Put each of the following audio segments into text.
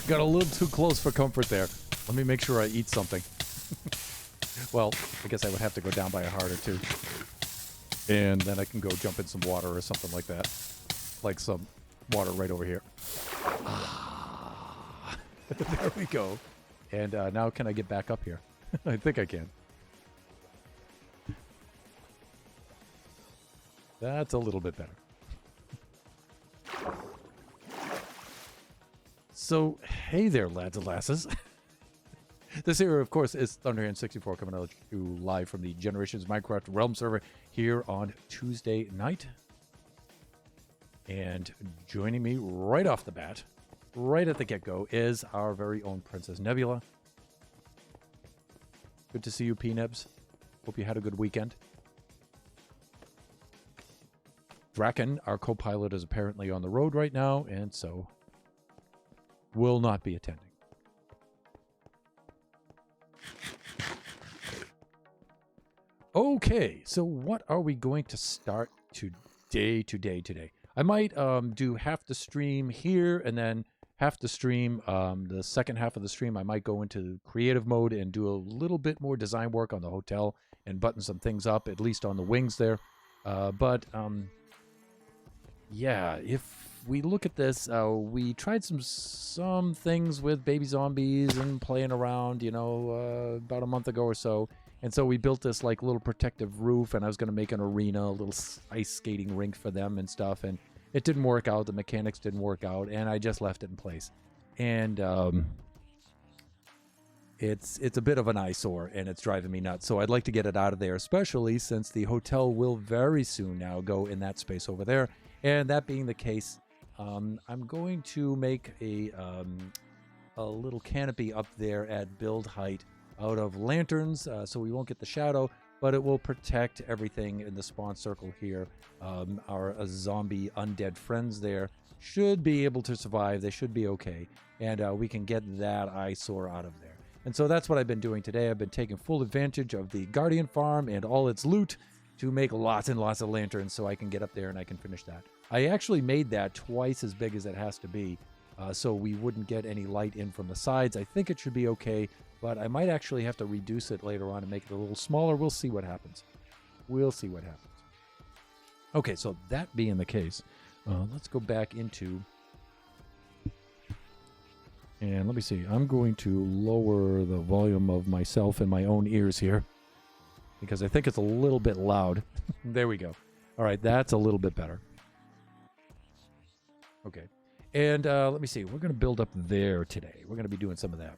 Got a little too close for comfort there. Let me make sure I eat something. Well, I guess I would have to go down by a heart or two. And then I can go jump in some water or something like that. Like some water right over here. There we go. And now can I get back up here? I think I can. That's a little bit better. So, hey there, lads and lasses. This here, of course, is Thunderhand64 coming out to you live from the Generations Minecraft Realm server here on Tuesday night. And joining me right off the bat, right at the get-go, is our very own Princess Nebula. Good to see you, P-Nebs. Hope you had a good weekend. Draken, our co-pilot, is apparently on the road right now, and so will not be attending. Okay, so what are we going to start today? I might do half the stream here and then half the stream, the second half of the stream, I might go into creative mode and do a little bit more design work on the hotel and button some things up, at least on the wings there. Yeah, if we look at this, we tried some things with baby zombies and playing around, you know, about a month ago or so. And so we built this like little protective roof, and I was going to make an arena, a little ice skating rink for them and stuff. And it didn't work out. The mechanics didn't work out, and I just left it in place. And it's a bit of an eyesore, and it's driving me nuts. So I'd like to get it out of there, especially since the hotel will very soon now go in that space over there. And that being the case, I'm going to make a little canopy up there at build height out of lanterns, so we won't get the shadow, but it will protect everything in the spawn circle here. Our zombie undead friends there should be able to survive. They should be okay, and we can get that eyesore out of there. And so that's what I've been doing today. I've been taking full advantage of the Guardian farm and all its loot to make lots and lots of lanterns so I can get up there and I can finish that. I actually made that twice as big as it has to be, so we wouldn't get any light in from the sides. I think it should be okay, but I might actually have to reduce it later on and make it a little smaller. We'll see what happens. Okay, so that being the case, let's go back into... And let me see. I'm going to lower the volume of myself in my own ears here, because I think it's a little bit loud. There we go. All right, that's a little bit better. Okay. And let me see. We're going to build up there today. We're going to be doing some of that.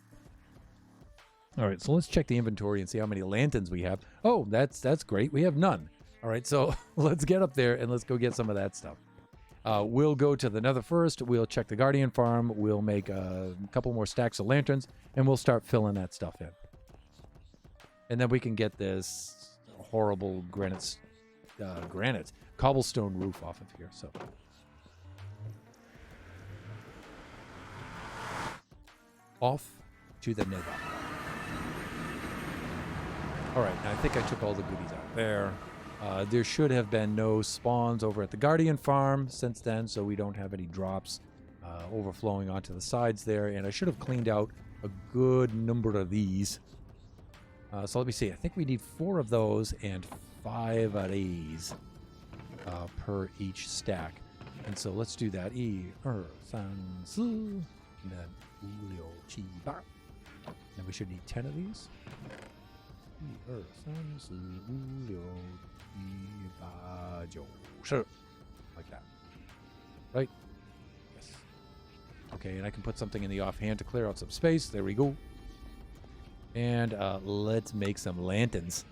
All right, so let's check the inventory and see how many lanterns we have. Oh, that's great. We have none. All right, so let's get up there and let's go get some of that stuff. We'll go to the Nether first. We'll check the Guardian farm. We'll make a couple more stacks of lanterns, and we'll start filling that stuff in. And then we can get this horrible cobblestone roof off of here. So, off to the Nether. All right, now I think I took all the goodies out there. There should have been no spawns over at the Guardian farm since then, so we don't have any drops overflowing onto the sides there. And I should have cleaned out a good number of these. So let me see. I think we need 4 of those and 5 of these per each stack. And so let's do that. And then we should need 10 of these. Like that. Right? Yes. Okay, and I can put something in the offhand to clear out some space. There we go. And let's make some lanterns.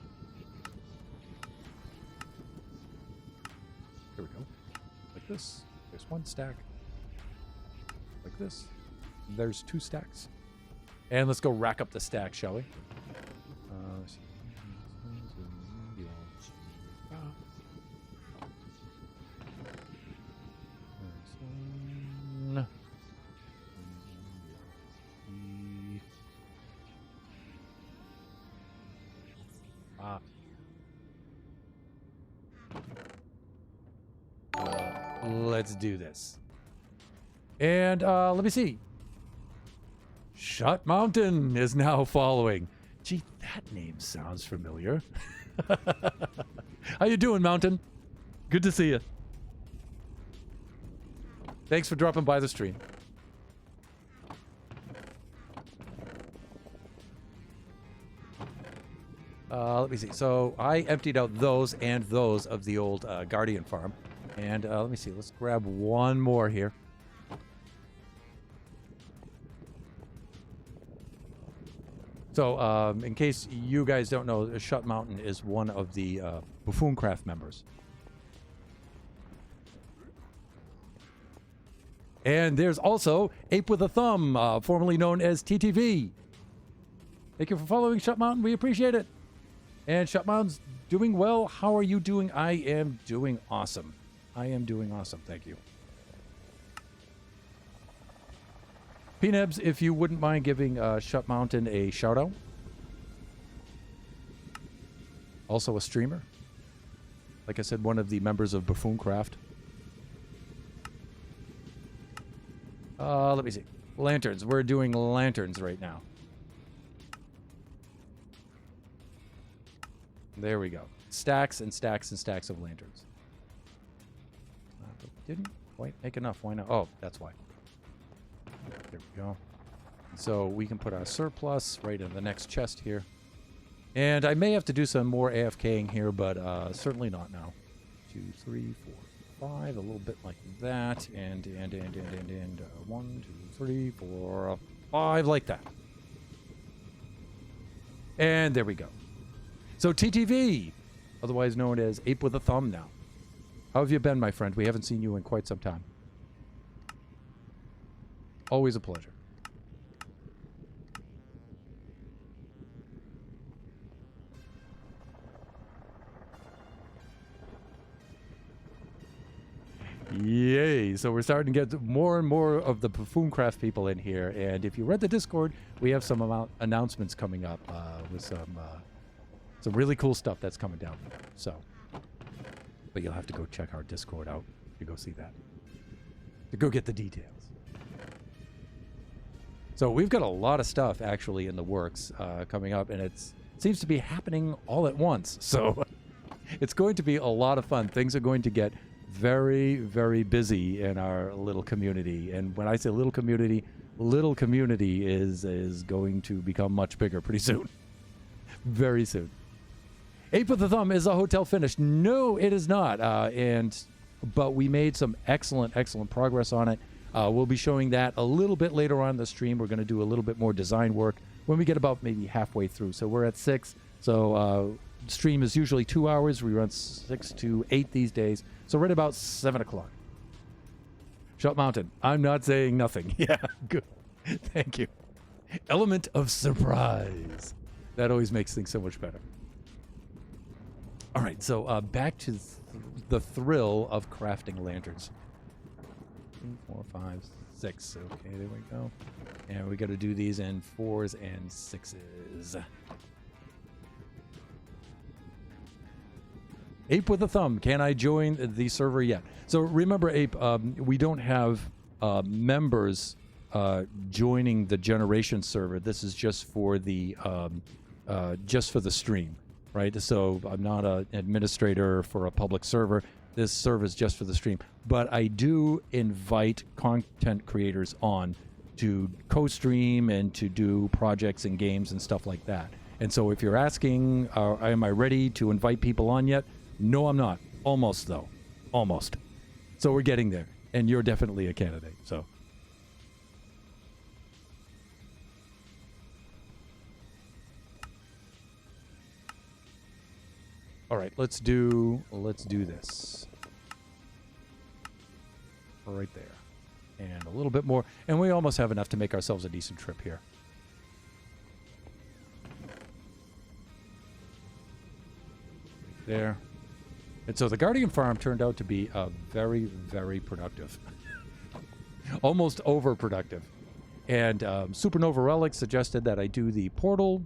Here we go. Like this. There's 1 stack. Like this. There's 2 stacks. And let's go rack up the stack, shall we? Let's see. Let's do this. And let me see. Shut Mountain is now following. Gee, that name sounds familiar. How you doing, Mountain? Good to see you. Thanks for dropping by the stream. Let me see. So I emptied out those and those of the old Guardian farm. And let me see. Let's grab one more here. So in case you guys don't know, Shut Mountain is one of the Buffooncraft members. And there's also Ape with a Thumb, formerly known as TTV. Thank you for following Shut Mountain. We appreciate it. And Shut Mountain's doing well. How are you doing? I am doing awesome. I am doing awesome. Thank you. Peanebs, if you wouldn't mind giving Shut Mountain a shout out. Also a streamer. Like I said, one of the members of Buffooncraft. Let me see. Lanterns. We're doing lanterns right now. There we go. Stacks and stacks and stacks of lanterns. Didn't quite make enough. Why not? Oh, that's why. There we go. So we can put our surplus right in the next chest here. And I may have to do some more AFKing here, but certainly not now. 2, 3, 4, 5. A little bit like that. And 1, 2, 3, 4, 5 like that. And there we go. So TTV, otherwise known as Ape with a Thumb now. How have you been, my friend? We haven't seen you in quite some time. Always a pleasure. Yay! So we're starting to get more and more of the Buffooncraft people in here. And if you read the Discord, we have some announcements coming up with some really cool stuff that's coming down. So, but you'll have to go check our Discord out to go see that. To go get the details. So we've got a lot of stuff actually in the works coming up, and it seems to be happening all at once. So it's going to be a lot of fun. Things are going to get very, very busy in our little community. And when I say little community is going to become much bigger pretty soon. Very soon. Ape with the Thumb, is a hotel finished? No, it is not. But we made some excellent progress on it. We'll be showing that a little bit later on in the stream. We're going to do a little bit more design work when we get about maybe halfway through. So we're at 6. So stream is usually 2 hours. We run 6 to 8 these days. So right about 7 o'clock. Shut Mountain. I'm not saying nothing. Yeah, good. Thank you. Element of surprise. That always makes things so much better. All right, so back to the thrill of crafting lanterns. 3, 4, 5, 6. Okay, there we go. And we got to do these in 4s and 6s. Ape with a Thumb. Can I join the server yet? So remember, Ape, we don't have members joining the Generation server. This is just for the stream, right? So I'm not an administrator for a public server. This server is just for the stream. But I do invite content creators on to co-stream and to do projects and games and stuff like that. And so if you're asking, am I ready to invite people on yet? No, I'm not. Almost, though. Almost. So we're getting there. And you're definitely a candidate, so. All right, let's do this. Right there. And a little bit more. And we almost have enough to make ourselves a decent trip here. Right there. And so the Guardian farm turned out to be very, very productive. Almost overproductive. And Supernova Relic suggested that I do the portal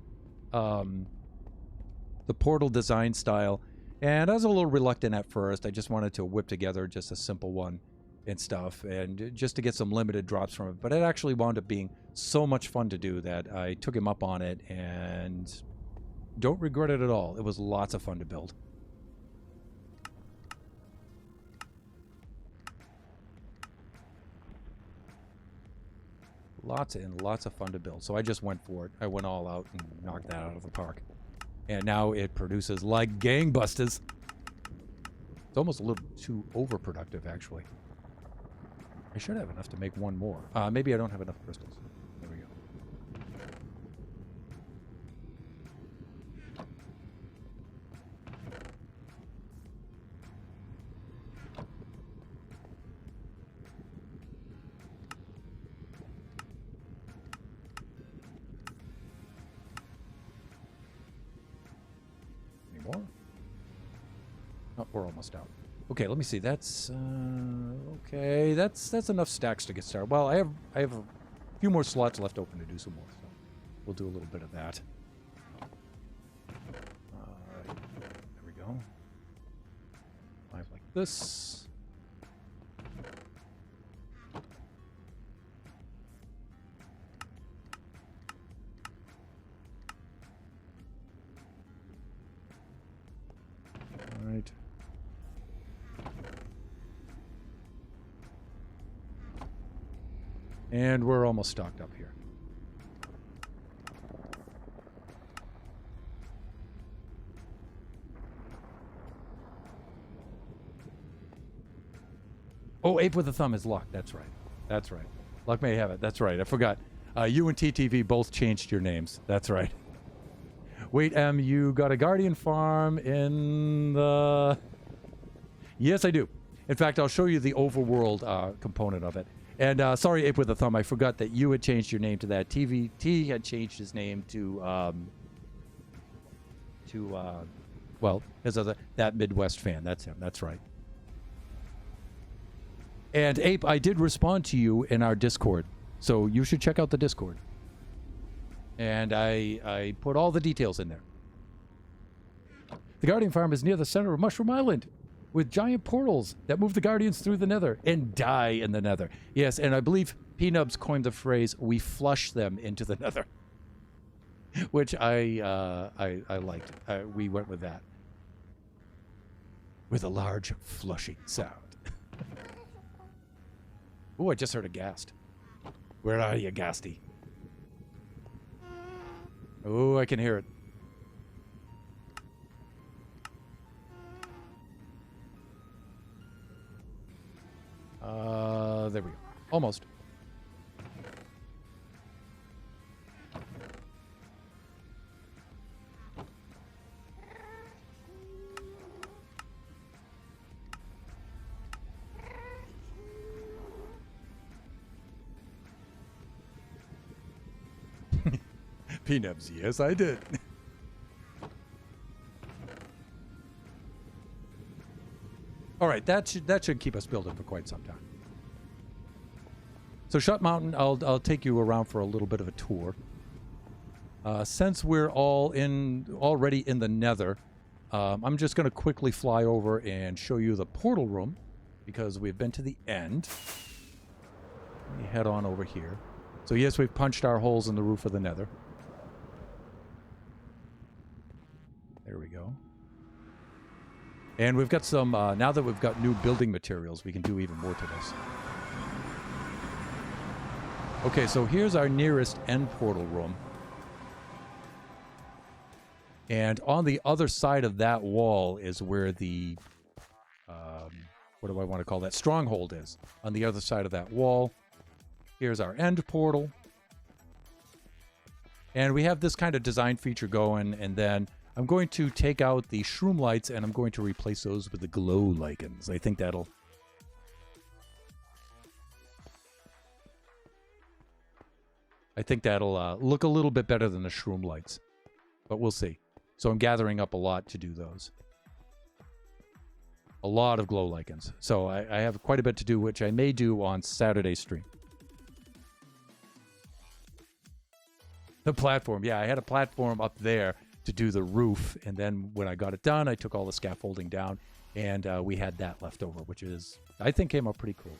design style. And I was a little reluctant at first. I just wanted to whip together just a simple one. and stuff, and just to get some limited drops from it. But it actually wound up being so much fun to do that I took him up on it and don't regret it at all. It was lots of fun to build. Lots and lots of fun to build. So I just went for it. I went all out and knocked that out of the park. And now it produces like gangbusters. It's almost a little too overproductive, actually. I should have enough to make one more. Maybe I don't have enough crystals. There we go. Any more? Oh, we're almost out. Okay, let me see. That's okay. That's enough stacks to get started. Well, I have a few more slots left open to do some more, so we'll do a little bit of that. All right, there we go. 5 like this. All right. And we're almost stocked up here. Oh, Ape with a Thumb is locked. That's right. That's right. Luck may have it. That's right. I forgot. You and TTV both changed your names. That's right. Wait, you got a Guardian farm in the... Yes, I do. In fact, I'll show you the overworld component of it. And sorry, Ape with a Thumb, I forgot that you had changed your name to that. TVT had changed his name to well, his other, that Midwest fan. That's him. That's right. And Ape, I did respond to you in our Discord, so you should check out the Discord. And I put all the details in there. The Guardian farm is near the center of Mushroom Island, with giant portals that move the Guardians through the Nether and die in the Nether. Yes, and I believe P-Nubs coined the phrase, "We flush them into the Nether," which I liked. We went with that. With a large flushing sound. Oh, I just heard a ghast. Where are you, Ghasty? Oh, I can hear it. There we go. Almost. P-Nubs, yes, I did. All right, that should keep us building for quite some time. So Shut Mountain, I'll take you around for a little bit of a tour. Since we're already in the Nether, I'm just going to quickly fly over and show you the portal room because we've been to the end. Let me head on over here. So yes, we've punched our holes in the roof of the Nether. There we go. And we've got some, now that we've got new building materials, we can do even more to this. Okay, so here's our nearest end portal room. And on the other side of that wall is where the, what do I want to call that? Stronghold is. On the other side of that wall. Here's our end portal. And we have this kind of design feature going, and then I'm going to take out the shroom lights and I'm going to replace those with the glow lichens. I think that'll look a little bit better than the shroom lights, but we'll see. So I'm gathering up a lot to do those. A lot of glow lichens. So I have quite a bit to do, which I may do on Saturday's stream. The platform. Yeah, I had a platform up there to do the roof, and then when I got it done, I took all the scaffolding down, and we had that left over, which is, I think, came out pretty cool.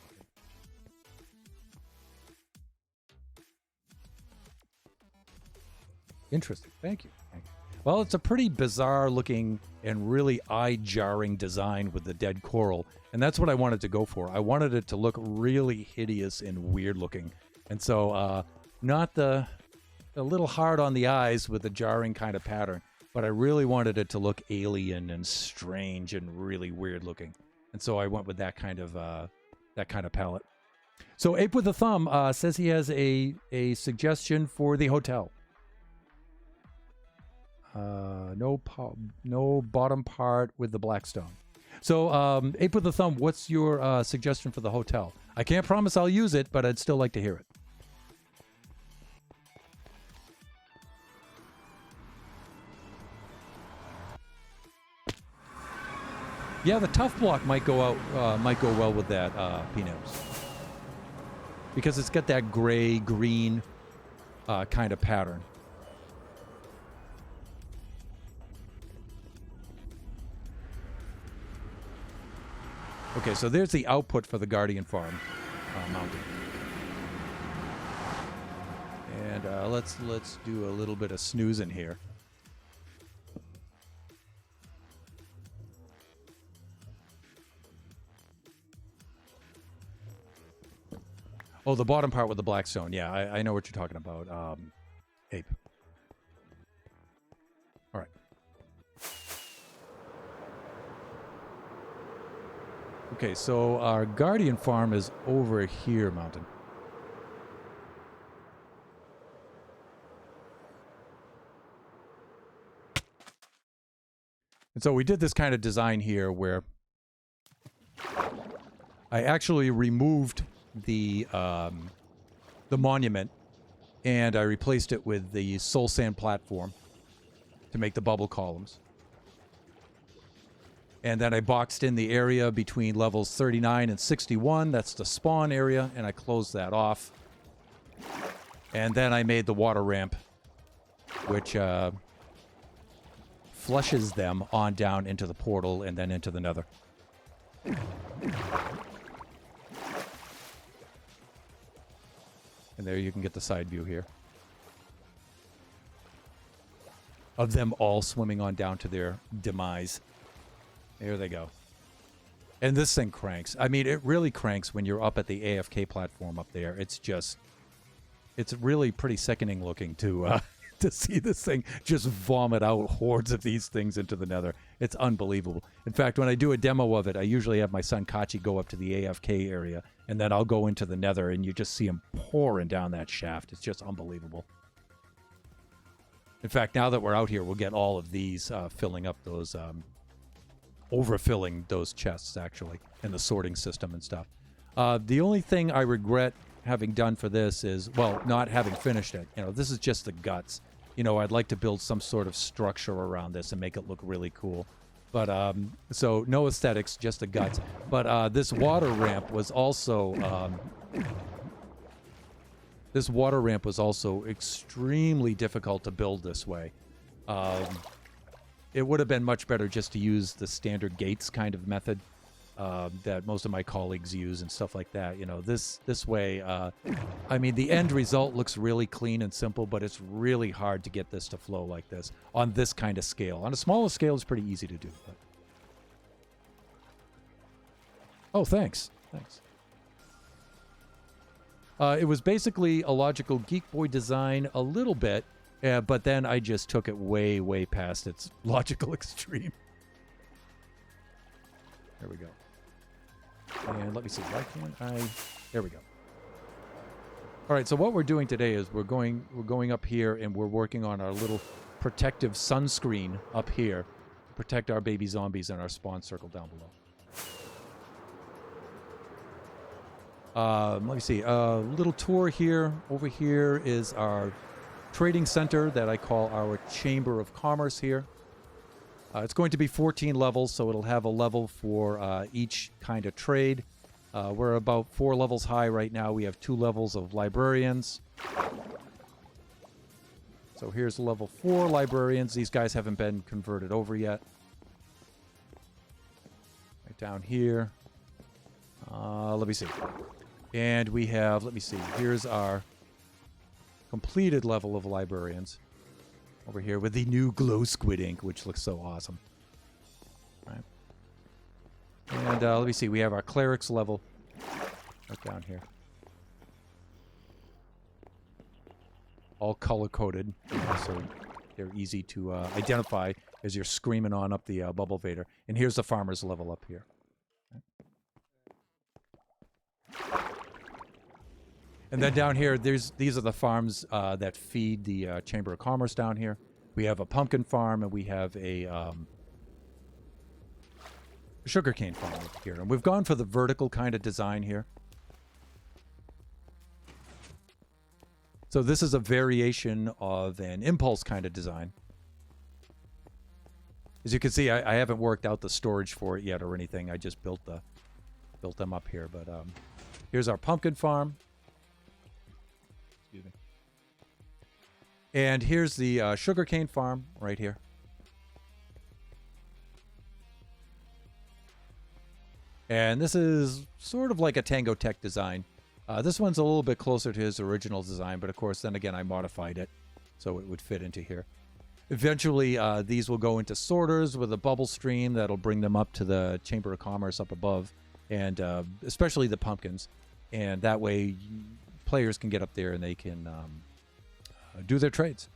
Interesting. Thank you. Thank you. Well, it's a pretty bizarre looking and really eye-jarring design with the dead coral, and that's what I wanted to go for. I wanted it to look really hideous and weird looking, and so not a little hard on the eyes with the jarring kind of pattern, but I really wanted it to look alien and strange and really weird looking, and so I went with that kind of palette. So Ape with a Thumb says he has a suggestion for the hotel. No bottom part with the Blackstone. So, Ape with a Thumb, what's your suggestion for the hotel? I can't promise I'll use it, but I'd still like to hear it. Yeah, the tough block might go well with that, Peanuts, because it's got that gray green kind of pattern. Okay, so there's the output for the Guardian Farm mounting. And let's do a little bit of snoozing here. Oh, the bottom part with the Blackstone. Yeah, I know what you're talking about. Ape. All right. Okay, so our Guardian Farm is over here, Mountain. And so we did this kind of design here where I actually removed the monument and I replaced it with the soul sand platform to make the bubble columns. And then I boxed in the area between levels 39 and 61. That's the spawn area, and I closed that off. And then I made the water ramp, which flushes them on down into the portal and then into the nether. And there you can get the side view here of them all swimming on down to their demise. There they go. And this thing cranks. I mean, it really cranks when you're up at the AFK platform up there. It's just, it's really pretty sickening looking to see this thing just vomit out hordes of these things into the nether. It's unbelievable. In fact, when I do a demo of it, I usually have my son Kachi go up to the AFK area, and then I'll go into the nether, and you just see him pouring down that shaft. It's just unbelievable. In fact, now that we're out here, we'll get all of these filling up those... overfilling those chests, actually, and the sorting system and stuff. The only thing I regret having done for this is, well, not having finished it. You know, this is just the guts. You know, I'd like to build some sort of structure around this and make it look really cool. But, so, no aesthetics, just the guts. But this water ramp was also... this water ramp was also extremely difficult to build this way. It would have been much better just to use the standard gates kind of method that most of my colleagues use and stuff like that. You know, this way, I mean, the end result looks really clean and simple, but it's really hard to get this to flow like this on this kind of scale. On a smaller scale, it's pretty easy to do. But... Oh, thanks. Thanks. It was basically a logical Geek Boy design a little bit, but then I just took it way, way past its logical extreme. There we go. And let me see. Why can't I... There we go. All right, so what we're doing today is we're going up here and we're working on our little protective sunscreen up here to protect our baby zombies and our spawn circle down below. Let me see. A little tour here. Over here is our trading center that I call our Chamber of Commerce here. It's going to be 14 levels, so it'll have a level for each kind of trade. We're about 4 levels high right now. We have 2 levels of librarians. So here's level 4 librarians. These guys haven't been converted over yet. Right down here. Let me see. And we have, let me see, here's our completed level of librarians. over here with the new Glow Squid ink, which looks so awesome. All right. And let me see. We have our clerics level right down here. All color-coded, so they're easy to identify as you're screaming on up the Bubble Vader. And here's the farmer's level up here. And then down here, these are the farms that feed the Chamber of Commerce down here. We have a pumpkin farm, and we have a sugarcane farm over here. And we've gone for the vertical kind of design here. So this is a variation of an impulse kind of design. As you can see, I haven't worked out the storage for it yet or anything. I just built them up here. But here's our pumpkin farm. Excuse me. And here's the sugarcane farm right here. And this is sort of like a Tango Tech design. This one's a little bit closer to his original design, but of course, then again, I modified it so it would fit into here. Eventually, these will go into sorters with a bubble stream that'll bring them up to the Chamber of Commerce up above, and especially the pumpkins. And that way, players can get up there and they can do their trades.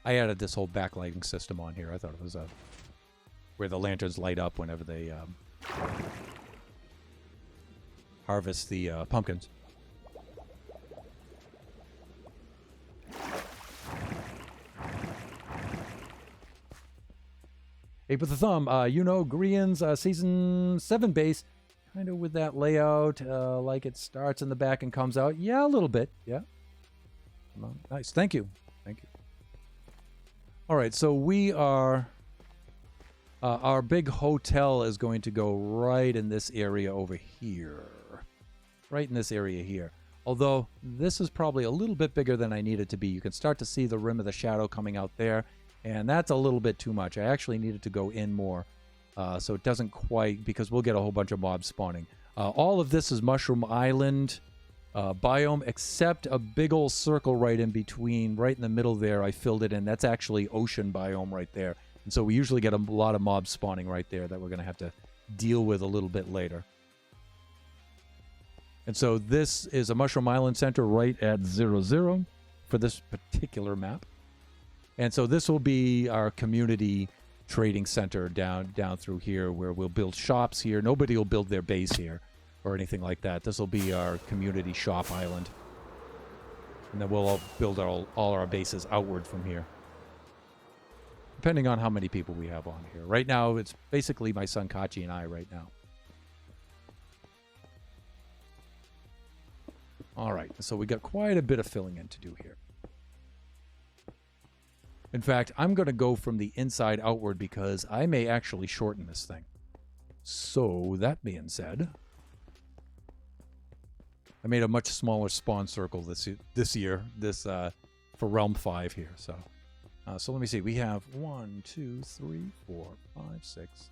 I added this whole backlighting system on here. I thought it was where the lanterns light up whenever they harvest the pumpkins. Hey, with the thumb, you know, Grian's Season 7 base, kind of with that layout, like it starts in the back and comes out. Yeah, a little bit. Yeah. Nice. Thank you. Thank you. All right, so we are... our big hotel is going to go right in this area over here. Right in this area here. Although, this is probably a little bit bigger than I need it to be. You can start to see the rim of the shadow coming out there. And that's a little bit too much. I actually needed to go in more. So it doesn't quite, because we'll get a whole bunch of mobs spawning. All of this is Mushroom Island biome, except a big old circle right in between, right in the middle there. I filled it in. That's actually ocean biome right there. And so we usually get a lot of mobs spawning right there that we're going to have to deal with a little bit later. And so this is a Mushroom Island center right at 00 for this particular map. And so this will be our community trading center down through here, where we'll build shops here. Nobody will build their base here or anything like that. This will be our community shop island. And then we'll all build all our bases outward from here, depending on how many people we have on here. Right now, it's basically my son Kachi and I right now. All right, so we got quite a bit of filling in to do here. In fact, I'm going to go from the inside outward because I may actually shorten this thing. So, that being said, I made a much smaller spawn circle this year, for Realm 5 here. So let me see. We have 1, 2, 3, 4, 5, 6.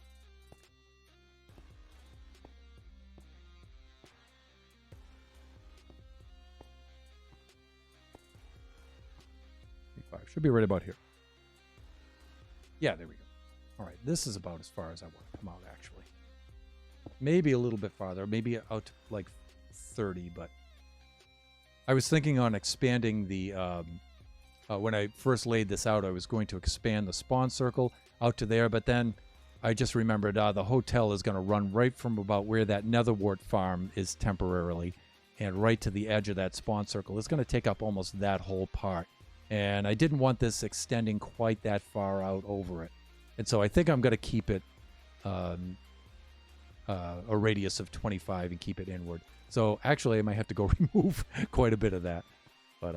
Should be right about here. Yeah, there we go. All right, this is about as far as I want to come out, actually. Maybe a little bit farther, maybe out to like 30, but I was thinking on expanding the, when I first laid this out, I was going to expand the spawn circle out to there, but then I just remembered the hotel is going to run right from about where that netherwort farm is temporarily and right to the edge of that spawn circle. It's going to take up almost that whole part. And I didn't want this extending quite that far out over it. And so I think I'm going to keep it a radius of 25 and keep it inward. So actually I might have to go remove quite a bit of that. But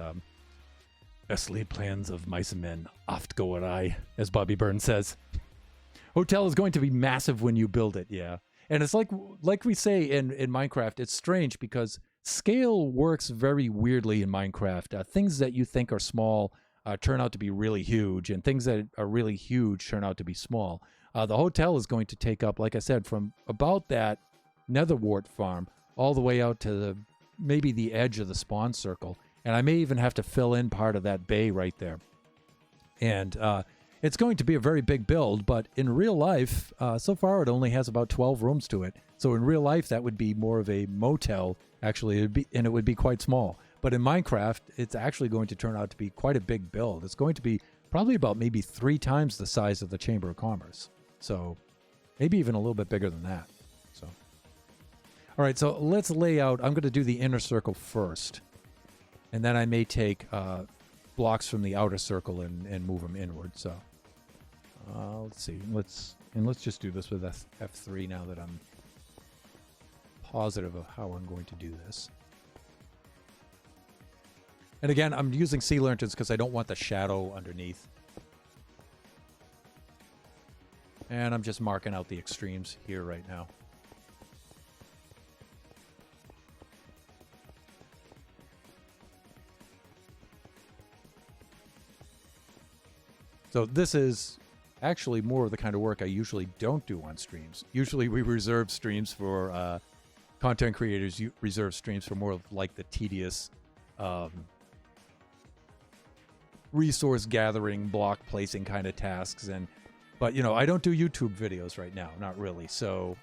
best laid plans of mice and men oft go awry, as Bobby Burns says. Hotel is going to be massive when you build it, yeah. And it's like we say in Minecraft, it's strange because scale works very weirdly in Minecraft. Things that you think are small turn out to be really huge, and things that are really huge turn out to be small. The hotel is going to take up, like I said, from about that netherwort farm all the way out to maybe the edge of the spawn circle. And I may even have to fill in part of that bay right there. And it's going to be a very big build, but in real life, so far it only has about 12 rooms to it. So in real life, that would be more of a motel, actually, and it would be quite small. But in Minecraft, it's actually going to turn out to be quite a big build. It's going to be probably about maybe 3 times the size of the Chamber of Commerce. So maybe even a little bit bigger than that. So, all right, so let's lay out. I'm going to do the inner circle first. And then I may take blocks from the outer circle and move them inward. So let's see. Let's just do this with F3 now that I'm positive of how I'm going to do this. And again, I'm using sea lanterns because I don't want the shadow underneath. And I'm just marking out the extremes here right now. So this is actually more of the kind of work I usually don't do on streams. Usually we reserve streams for content creators, reserve streams for more of like the tedious resource gathering, block placing kind of tasks. But you know, I don't do YouTube videos right now, not really. So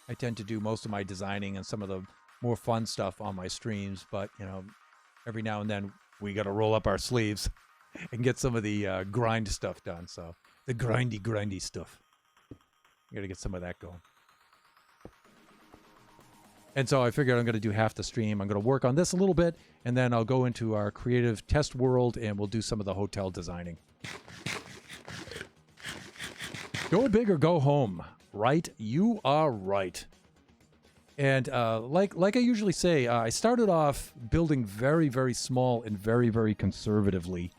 I tend to do most of my designing and some of the more fun stuff on my streams. But you know, every now and then we got to roll up our sleeves and get some of the grind stuff done. So the grindy stuff. I got to get some of that going. And so I figured I'm going to do half the stream. I'm going to work on this a little bit, and then I'll go into our creative test world, and we'll do some of the hotel designing. Go big or go home, right? You are right. And like I usually say, I started off building very, very small and very, very conservatively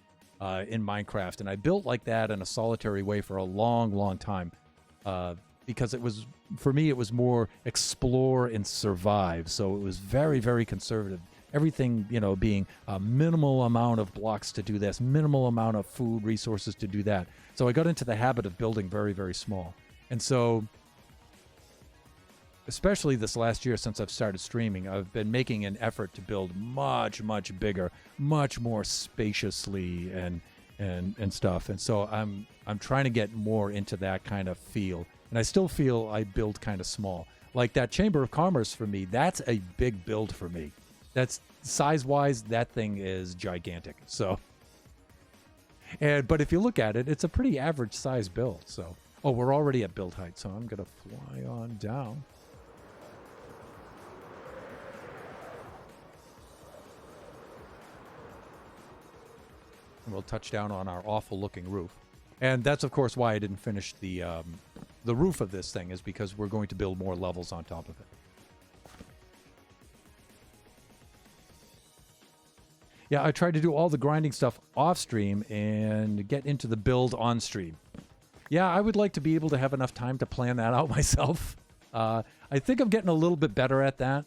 in Minecraft. And I built like that in a solitary way for a long, long time. Because it was, for me, it was more explore and survive. So it was very, very conservative. Everything, you know, being a minimal amount of blocks to do this, minimal amount of food resources to do that. So I got into the habit of building very, very small. And so, especially this last year since I've started streaming, I've been making an effort to build much, much bigger, much more spaciously and stuff. And so I'm trying to get more into that kind of feel. And I still feel I build kind of small. Like that Chamber of Commerce for me, that's a big build for me. That's size-wise, that thing is gigantic. So, but if you look at it, it's a pretty average size build. So, oh, we're already at build height, so I'm gonna fly on down. And we'll touch down on our awful-looking roof. And that's, of course, why I didn't finish the roof of this thing, is because we're going to build more levels on top of it. Yeah, I tried to do all the grinding stuff off stream and get into the build on stream. Yeah, I would like to be able to have enough time to plan that out myself. I think I'm getting a little bit better at that.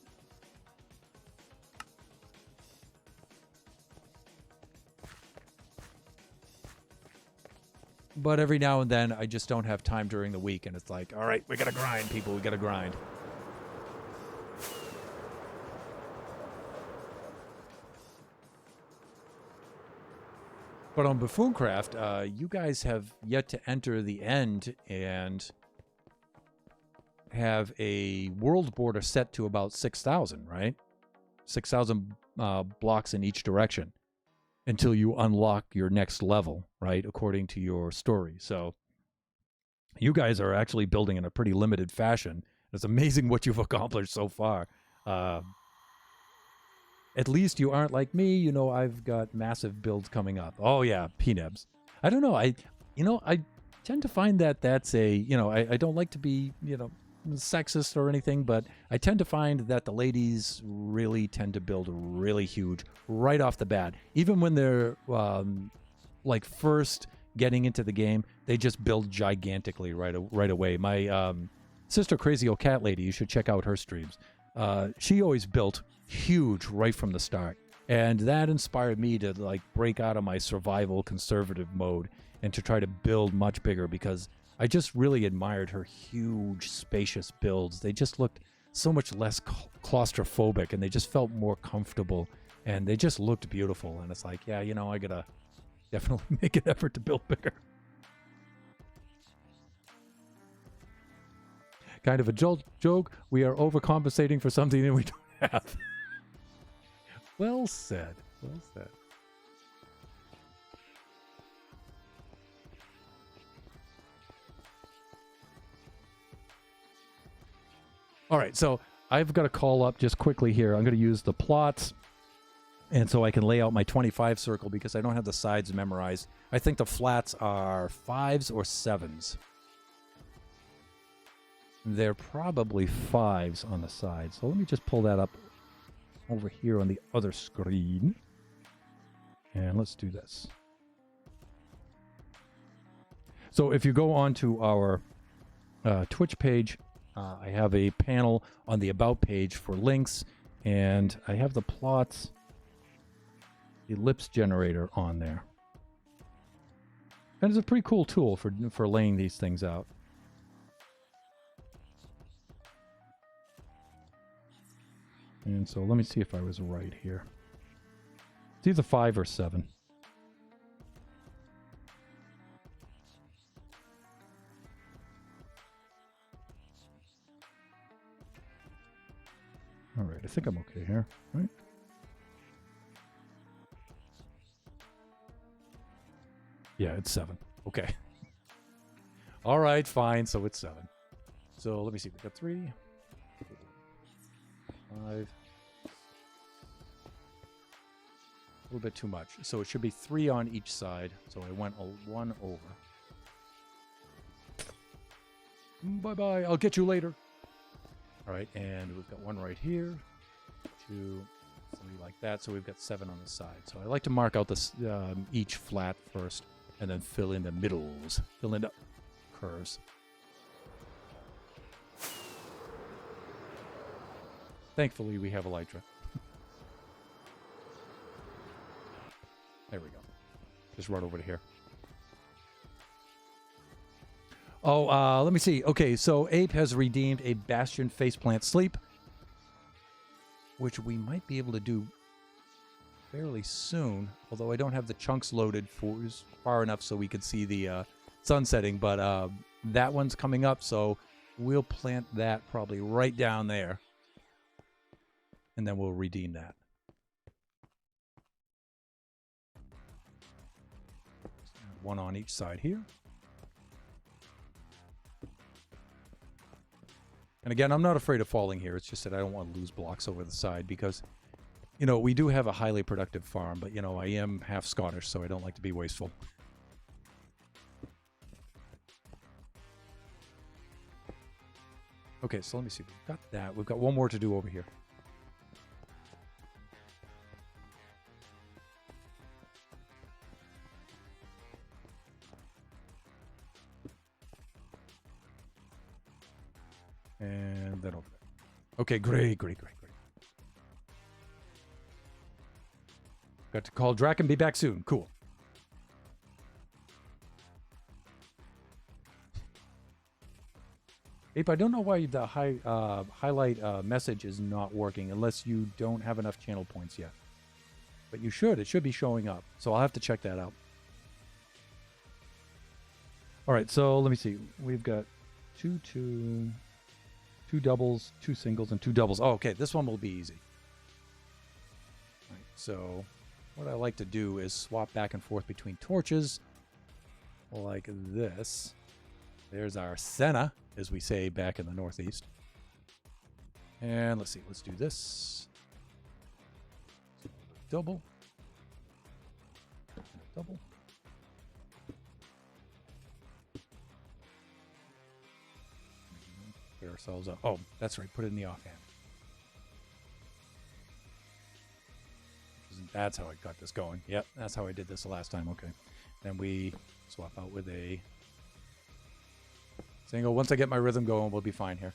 But every now and then, I just don't have time during the week, and it's like, all right, we gotta grind, people, we gotta grind. But on Buffooncraft, you guys have yet to enter the end and have a world border set to about 6,000, right? 6,000 blocks in each direction until you unlock your next level, right? According to your story. So you guys are actually building in a pretty limited fashion. It's amazing what you've accomplished so far. At least you aren't like me. You know, I've got massive builds coming up. Oh, yeah, PNebs. I don't know. I tend to find that that's a, I don't like to be, sexist or anything, but I tend to find that the ladies really tend to build really huge right off the bat. Even when they're, first getting into the game, they just build gigantically right away. My sister, Crazy Old Cat Lady, you should check out her streams. She always built huge right from the start, and that inspired me to break out of my survival conservative mode and to try to build much bigger, because I just really admired her huge spacious builds. They just looked so much less claustrophobic, and they just felt more comfortable, and they just looked beautiful. And it's like, yeah, you know, I gotta definitely make an effort to build bigger. Kind of a joke. We are overcompensating for something that we don't have. Well said. Well said. All right, so I've got to call up just quickly here. I'm going to use the plots, and so I can lay out my 25 circle because I don't have the sides memorized. I think the flats are 5s or 7s. They're probably 5s on the side. So let me just pull that up over here on the other screen. And let's do this. So if you go onto our Twitch page, I have a panel on the About page for links, and I have the plots ellipse generator on there. And it's a pretty cool tool for laying these things out. And so let me see if I was right here. It's either 5 or 7. All right, I think I'm okay here, right? Yeah, it's 7. Okay. All right, fine. So it's 7. So let me see. We got 3, 5. A little bit too much. So it should be 3 on each side. So I went 1 over. Bye-bye. I'll get you later. All right, and we've got 1 right here. 2, 3 like that. So we've got 7 on the side. So I like to mark out this each flat first, and then fill in the middles. Fill in the curves. Thankfully, we have Elytra. There we go. Just run over to here. Oh, let me see. Okay, so Ape has redeemed a Bastion Faceplant Sleep, which we might be able to do fairly soon, although I don't have the chunks loaded for far enough so we could see the sun setting, but that one's coming up, so we'll plant that probably right down there, and then we'll redeem that. One on each side here. And again, I'm not afraid of falling here. It's just that I don't want to lose blocks over the side because, you know, we do have a highly productive farm, but, you know, I am half Scottish, so I don't like to be wasteful. Okay, so let me see. We've got that. We've got one more to do over here. And then over there. Okay, great. Got to call Drac and be back soon. Cool. Ape, I don't know why the highlight message is not working unless you don't have enough channel points yet. But you should. It should be showing up. So I'll have to check that out. All right, so let me see. We've got 2 doubles, 2 singles, and 2 doubles. Oh, okay. This one will be easy. All right, so what I like to do is swap back and forth between torches like this. There's our Senna, as we say back in the Northeast. And let's see. Let's do this. Double. Double. Get ourselves up. Oh, that's right. Put it in the offhand. That's how I got this going. Yep, that's how I did this the last time. Okay. Then we swap out with a single. Once I get my rhythm going, we'll be fine here.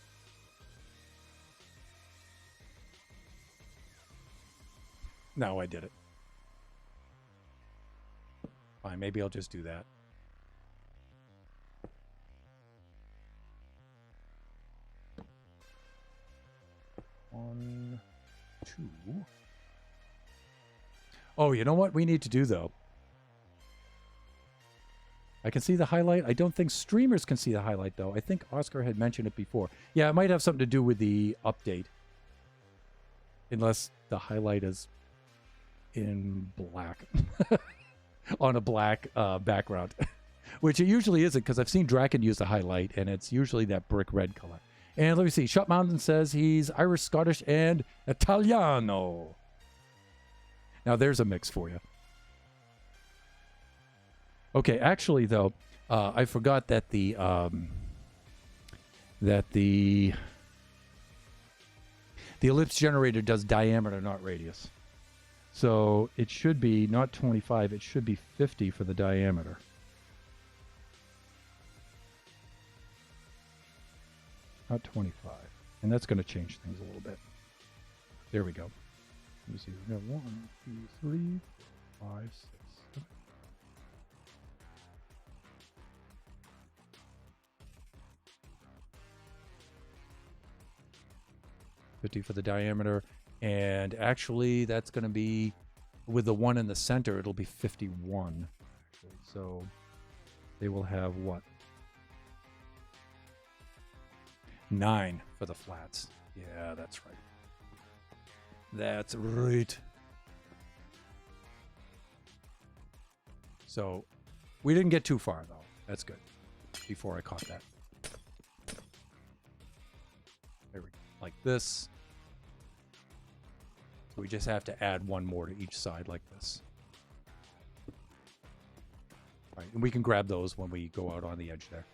No, I did it. Fine, maybe I'll just do that. 1, 2. Oh, you know what we need to do, though? I can see the highlight. I don't think streamers can see the highlight, though. I think Oscar had mentioned it before. Yeah, it might have something to do with the update. Unless the highlight is in black. On a black background. Which it usually isn't, because I've seen Draken use the highlight, and it's usually that brick red color. And let me see. Shut Mountain says he's Irish, Scottish, and Italiano. Now there's a mix for you. Okay, actually, though, I forgot that the ellipse generator does diameter, not radius. So it should be not 25, it should be 50 for the diameter. Not 25. And that's going to change things a little bit. There we go. Let me see. We got 1, 2, 3, 4, 5, 6, 7. $50 for the diameter. And actually, that's going to be, with the 1 in the center, it'll be 51. Actually. So they will have what? 9 for the flats. Yeah, that's right. That's right. So we didn't get too far, though. That's good. Before I caught that. There we go. Like this. So we just have to add 1 more to each side like this. All right, and we can grab those when we go out on the edge there.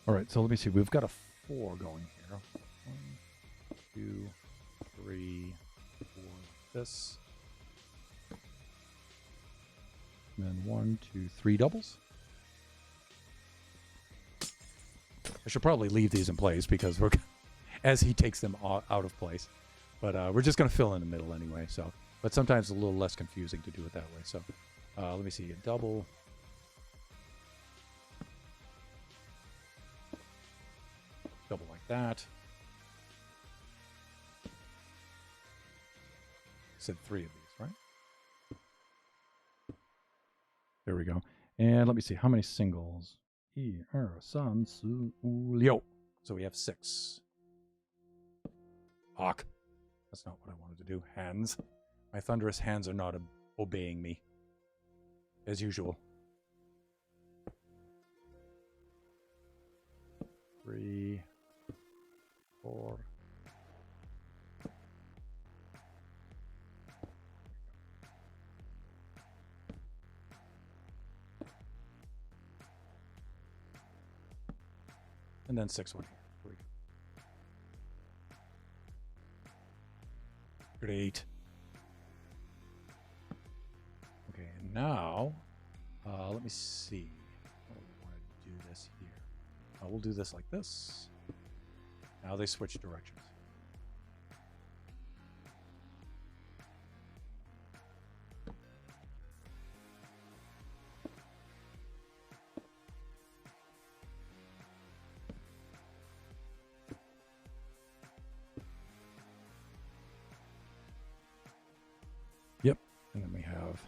All right, so let me see. We've got a 4 going here. 1, 2, 3, 4. This. And then 1, 2, 3 doubles. I should probably leave these in place because we're as he takes them out of place. But we're just going to fill in the middle anyway. So, but sometimes it's a little less confusing to do it that way. So let me see. A double. Double like that. Said 3 of these, right? There we go. And let me see. How many singles? San, Su, Leo. So we have 6. Hawk. That's not what I wanted to do. Hands. My thunderous hands are not obeying me. As usual. 3, 4. And then 6 1 here. 3. Great. Okay, and now, let me see. I want to do this here. We'll do this like this. Now they switch directions. Yep, and then we have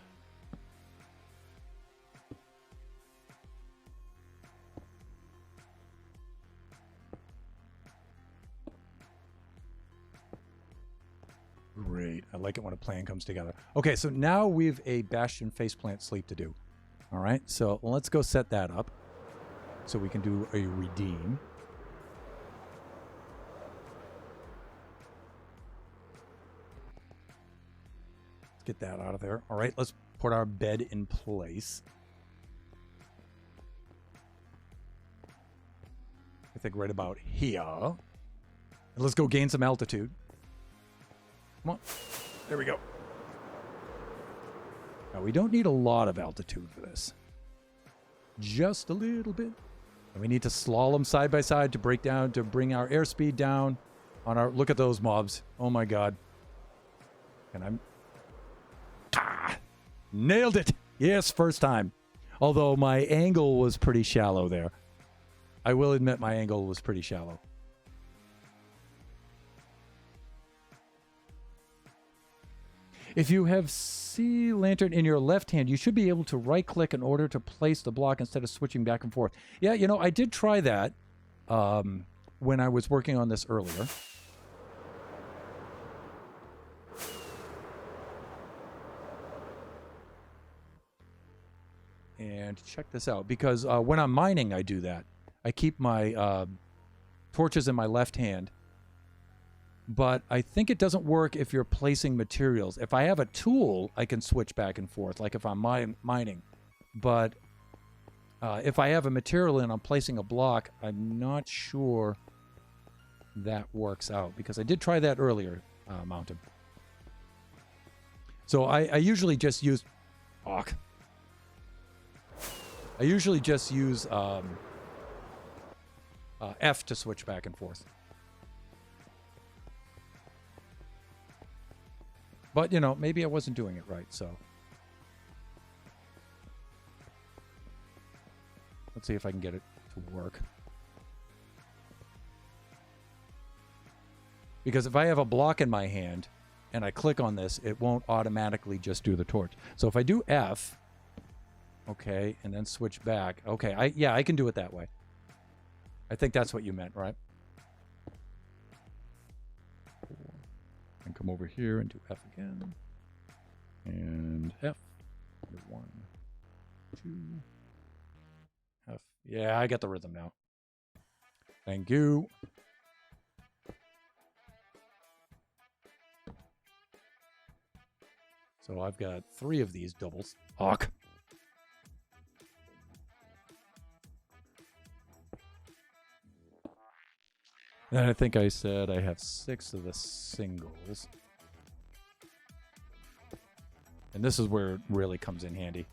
great. I like it when a plan comes together. Okay, so now we've a Bastion faceplant sleep to do. All right, so let's go set that up so we can do a redeem. Get that out of there. All right, let's put our bed in place. I think right about here. And let's go gain some altitude. Come on. There we go. Now, we don't need a lot of altitude for this. Just a little bit. And we need to slalom side by side to break down, to bring our airspeed down on our... Look at those mobs. Oh, my God. And I'm... Nailed it. Yes, first time. Although my angle was pretty shallow there. I will admit my angle was pretty shallow. If you have Sea Lantern in your left hand, you should be able to right-click in order to place the block instead of switching back and forth. Yeah, you know, I did try that when I was working on this earlier. And check this out, because when I'm mining, I do that. I keep my torches in my left hand. But I think it doesn't work if you're placing materials. If I have a tool, I can switch back and forth, like if I'm mining. But if I have a material and I'm placing a block, I'm not sure that works out, because I did try that earlier, Mountain. So I usually just use... I usually just use F to switch back and forth. But, you know, maybe I wasn't doing it right, so. Let's see if I can get it to work. Because if I have a block in my hand and I click on this, it won't automatically just do the torch. So if I do F, okay, and then switch back. Okay, I can do it that way. I think that's what you meant, right? And come over here and do F again. And F. 1, 2. F. Yeah, I get the rhythm now. Thank you. So I've got 3 of these doubles. Hawk. And I think I said I have 6 of the singles. And this is where it really comes in handy.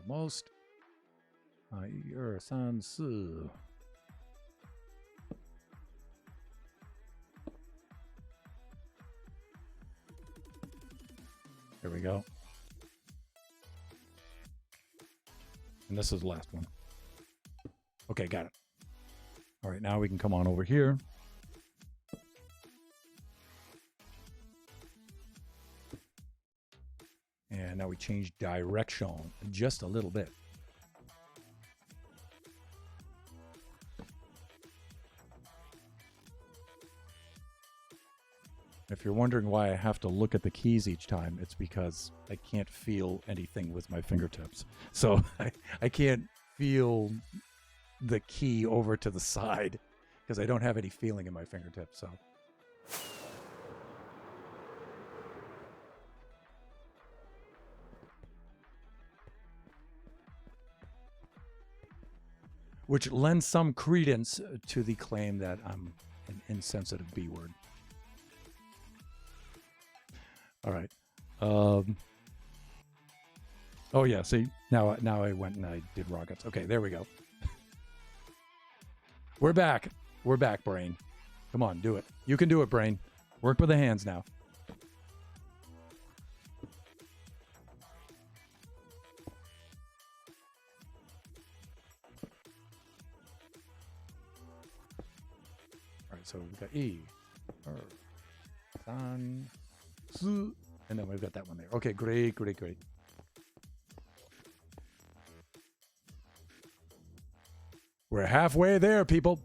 Almost. 1、2、3、4。There we go. And this is the last one. Okay, got it. All right, now we can come on over here. And now we change direction just a little bit. If you're wondering why I have to look at the keys each time, it's because I can't feel anything with my fingertips. So I can't feel the key over to the side because I don't have any feeling in my fingertips. So. Which lends some credence to the claim that I'm an insensitive B word. All right. Oh yeah. See, now I went and I did rockets. Okay, there we go. We're back. We're back, Brain. Come on, do it. You can do it, Brain. Work with the hands now. All right. So we've got E, R, San. And then we've got that one there. Okay, great. We're halfway there, people.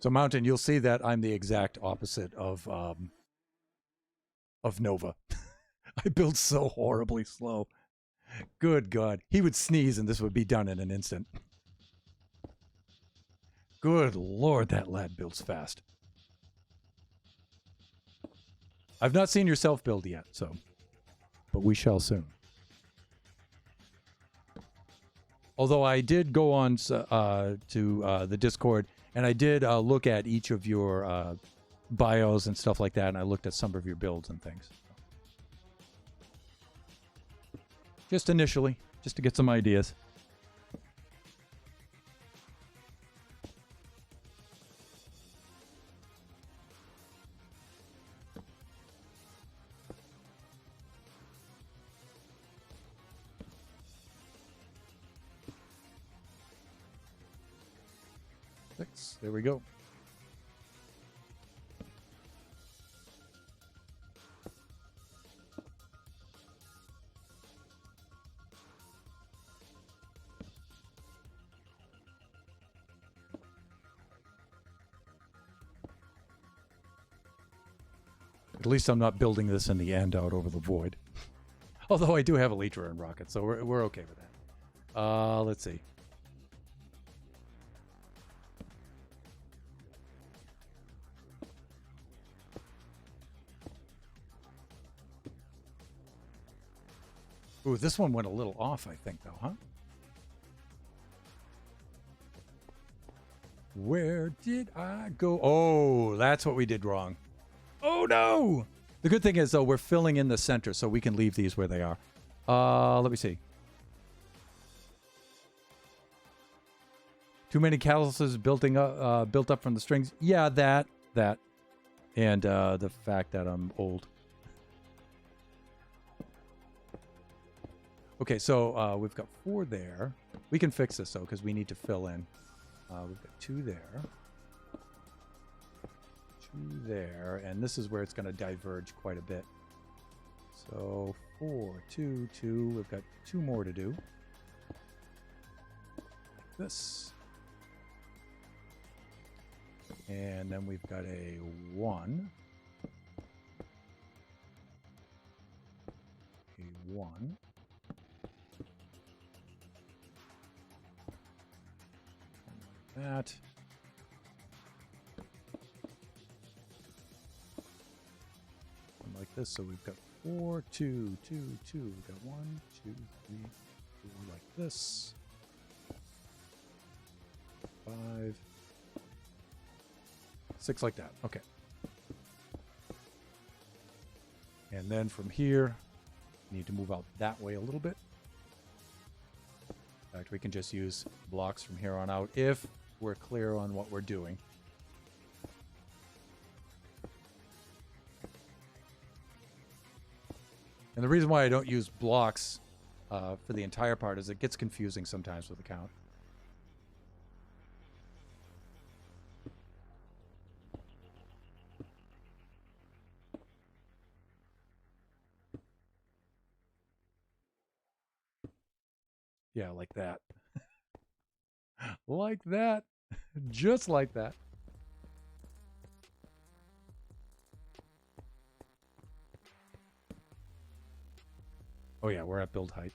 So, Mountain, you'll see that I'm the exact opposite of Nova. I build so horribly slow. Good God. He would sneeze and this would be done in an instant. Good Lord, that lad builds fast. I've not seen your self build yet, so, but we shall soon. Although I did go on to the Discord, and I did look at each of your bios and stuff like that, and I looked at some of your builds and things. Just initially, just to get some ideas. There we go. At least I'm not building this in the end out over the void. Although I do have a Leecher and rocket, so we're okay with that. Let's see. Ooh, this one went a little off, I think, though, huh? Where did I go? Oh, that's what we did wrong. Oh, no! The good thing is, though, we're filling in the center, so we can leave these where they are. Let me see. Too many calluses built up from the strings. Yeah, that. And the fact that I'm old. Okay, so we've got 4 there. We can fix this, though, because we need to fill in. We've got 2 there. 2 there. And this is where it's going to diverge quite a bit. So 4, 2, 2. We've got 2 more to do. Like this. And then we've got a 1. A 1. That. One like this, so we've got 4, 2, 2, 2. We've got 1, 2, 3, 4 like this. 5, 6 like that. Okay. And then from here, we need to move out that way a little bit. In fact, we can just use blocks from here on out if we're clear on what we're doing. And the reason why I don't use blocks for the entire part is it gets confusing sometimes with the count. Yeah, like that. Like that. Just like that. Oh yeah, we're at build height.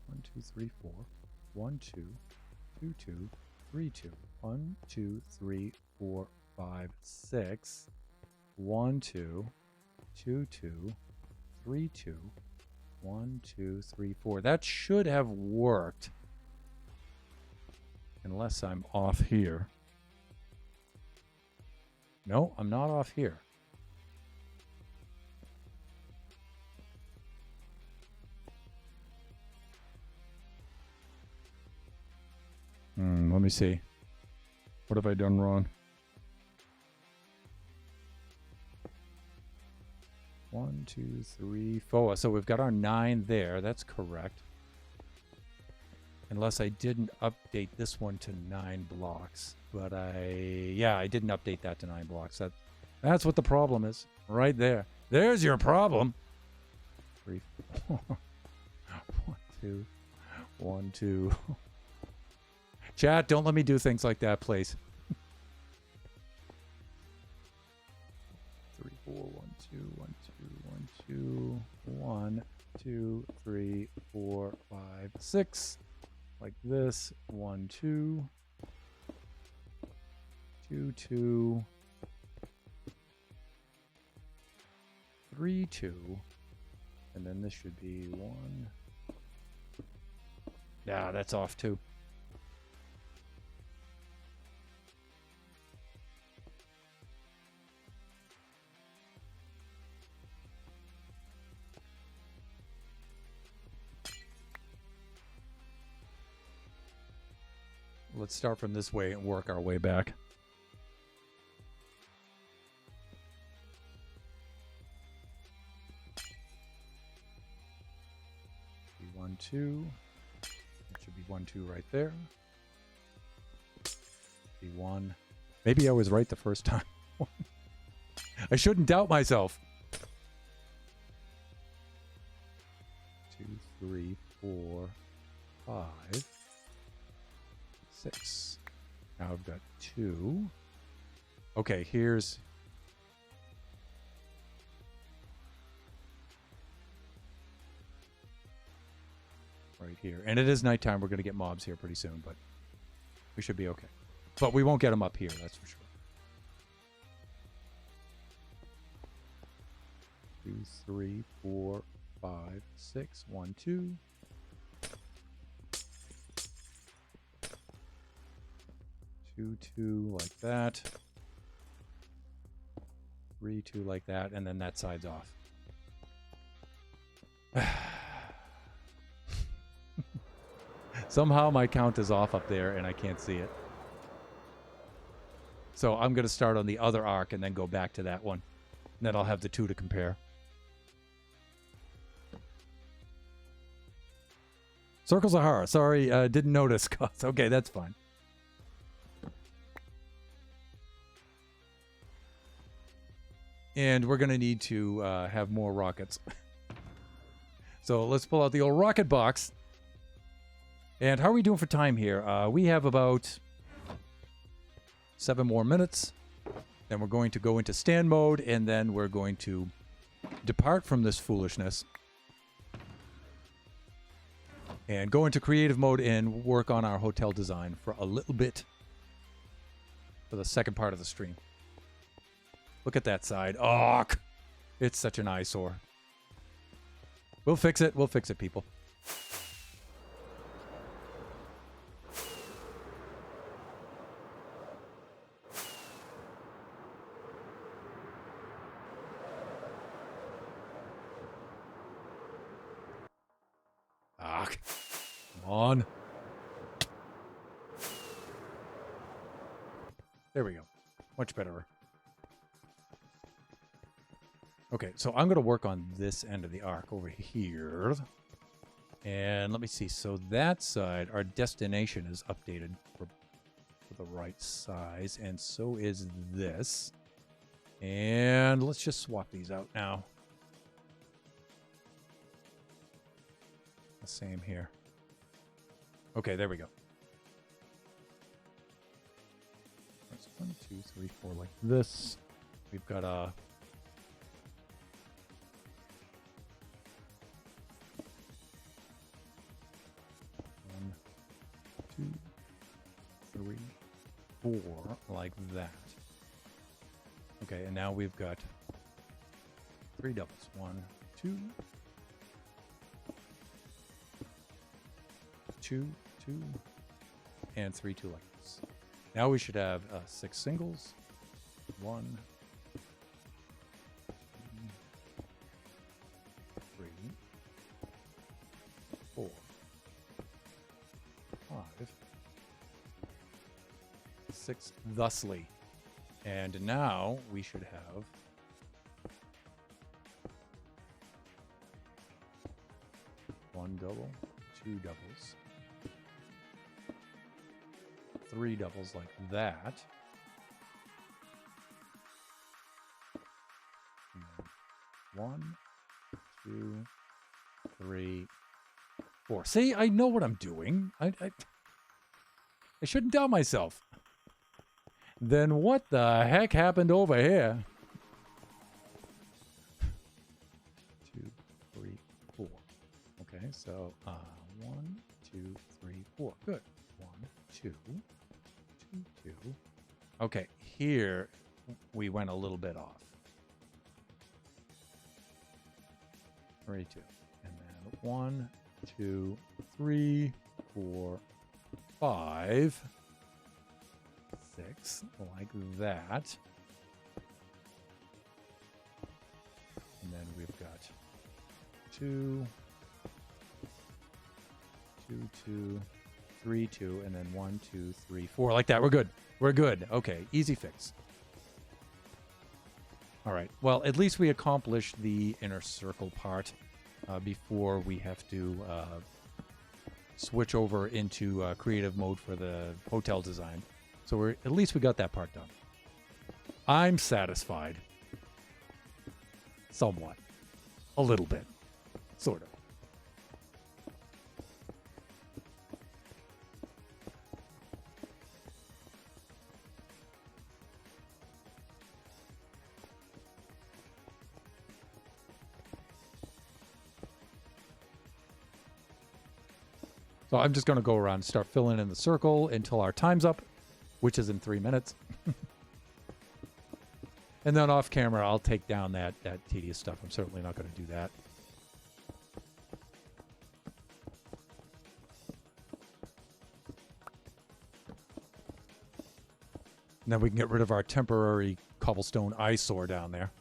1, 2, 3, 4. 1, 2, 2, 2, 3, 2. 1, 2, 3, 4, 5, 6. 1, 2, 2, 2, 3, 2. 1, 2, 3, 4. That should have worked. Unless I'm off here. No, I'm not off here. Let me see. What have I done wrong? 1, 2, 3, 4. So we've got our 9 there. That's correct. Unless I didn't update this one to 9 blocks. But I didn't update that to 9 blocks. That's what the problem is. Right there. There's your problem. 3, 4. 1, 2. 1, 2. Chat, don't let me do things like that, please. 3, 4, 1, 2, 1, 2, 1, 2, 1, 2, 3, 4, 5, 6. Like this. 1, 2. 2, 2. 3, 2. And then this should be 1. Yeah, that's off too. Let's start from this way and work our way back. Be 1, 2. It should be 1, 2 right there. Be 1. Maybe I was right the first time. I shouldn't doubt myself. 2, 3, 4, 5, 6. Now I've got 2. Okay, here's... right here. And it is nighttime. We're going to get mobs here pretty soon, but we should be okay. But we won't get them up here, that's for sure. 2, 3, 4, 5, 6. 1, 2. 2, 2 like that. 3, 2 like that, and then that side's off. Somehow my count is off up there and I can't see it. So I'm going to start on the other arc and then go back to that one. And then I'll have the 2 to compare. Circles of horror. Sorry, didn't notice. Okay, that's fine. And we're going to need to have more rockets. So let's pull out the old rocket box. And how are we doing for time here? We have about 7 more minutes. Then we're going to go into stand mode, and then we're going to depart from this foolishness and go into creative mode and work on our hotel design for a little bit for the second part of the stream. Look at that side. Oh, it's such an eyesore. We'll fix it. We'll fix it, people. Come on. There we go. Much better. Okay, so I'm going to work on this end of the arc over here. And let me see. So that side, our destination is updated for the right size. And so is this. And let's just swap these out now. The same here. Okay, there we go. That's 1, 2, 3, 4 like this. We've got a... one, 2, 3, 4 like that. Okay, and now we've got 3 doubles. 1, 2, 2, 2, and 3, 2 like this. Now we should have 6 singles. 1, 2, 3, 4, 5, 6 thusly. And now we should have 1 double, 2 doubles, 3 doubles like that. And then 1, 2, 3, 4. See, I know what I'm doing. I shouldn't doubt myself. Then what the heck happened over here? 2, 3, 4. Okay, so 1, 2, 3, 4. Good. 1, 2, 2, 2. Okay, here we went a little bit off. 3, 2. And then 1, 2, 3, 4, 5, 6, like that. And then we've got 2, 2, 2, 3, 2, and then 1, 2, 3, 4, like that. We're good. We're good. Okay, easy fix. All right. Well, at least we accomplished the inner circle part before we have to switch over into creative mode for the hotel design. So at least we got that part done. I'm satisfied. Somewhat. A little bit. Sort of. So I'm just going to go around and start filling in the circle until our time's up, which is in 3 minutes. And then off camera, I'll take down that tedious stuff. I'm certainly not going to do that. And then we can get rid of our temporary cobblestone eyesore down there.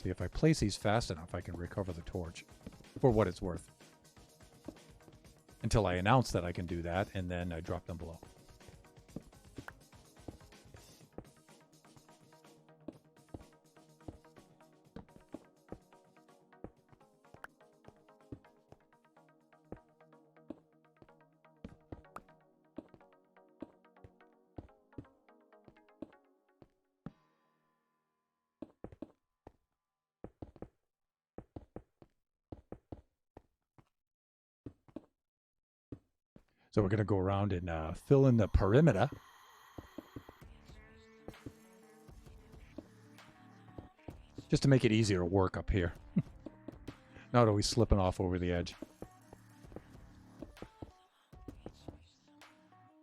See, if I place these fast enough, I can recover the torch for what it's worth. Until I announce that I can do that, and then I drop them below. So we're going to go around and fill in the perimeter. Just to make it easier to work up here. Not always slipping off over the edge.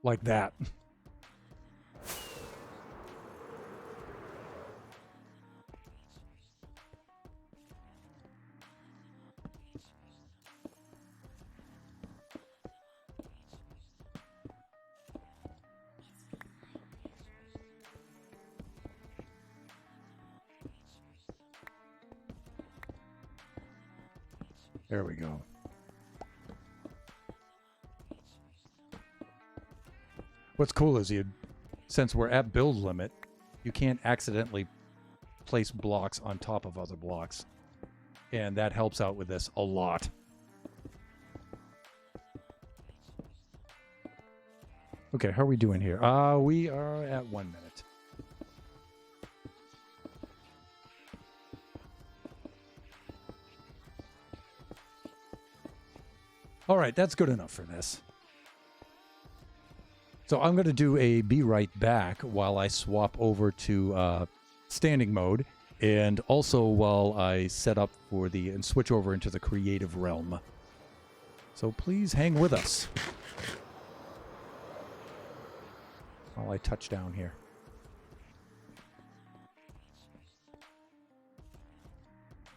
Like that. There we go. What's cool is since we're at build limit, you can't accidentally place blocks on top of other blocks. And that helps out with this a lot. Okay, how are we doing here? We are at 1 minute. All right, that's good enough for this. So I'm going to do a be right back while I swap over to standing mode, and also while I set up for and switch over into the creative realm. So please hang with us while I touch down here.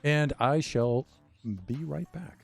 And I shall be right back.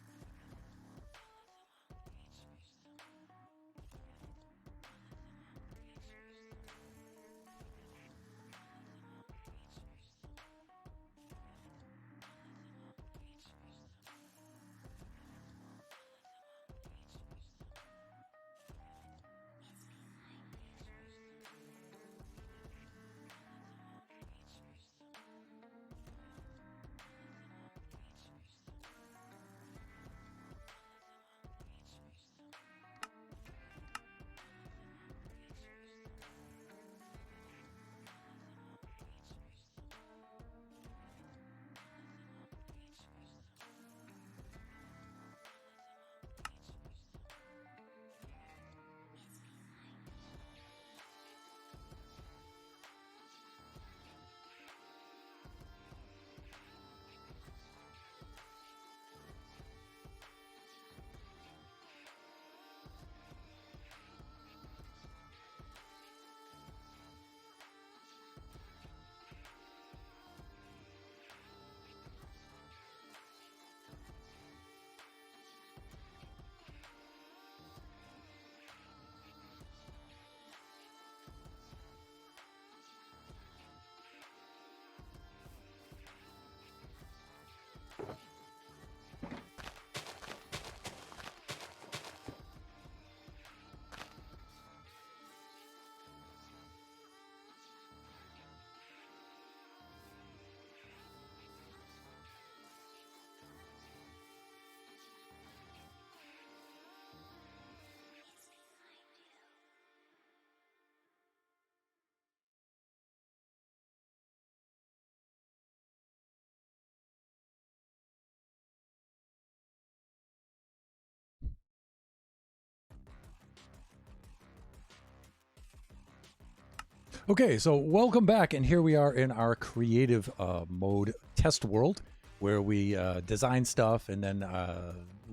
Okay, so welcome back, and here we are in our creative mode test world, where we design stuff, and then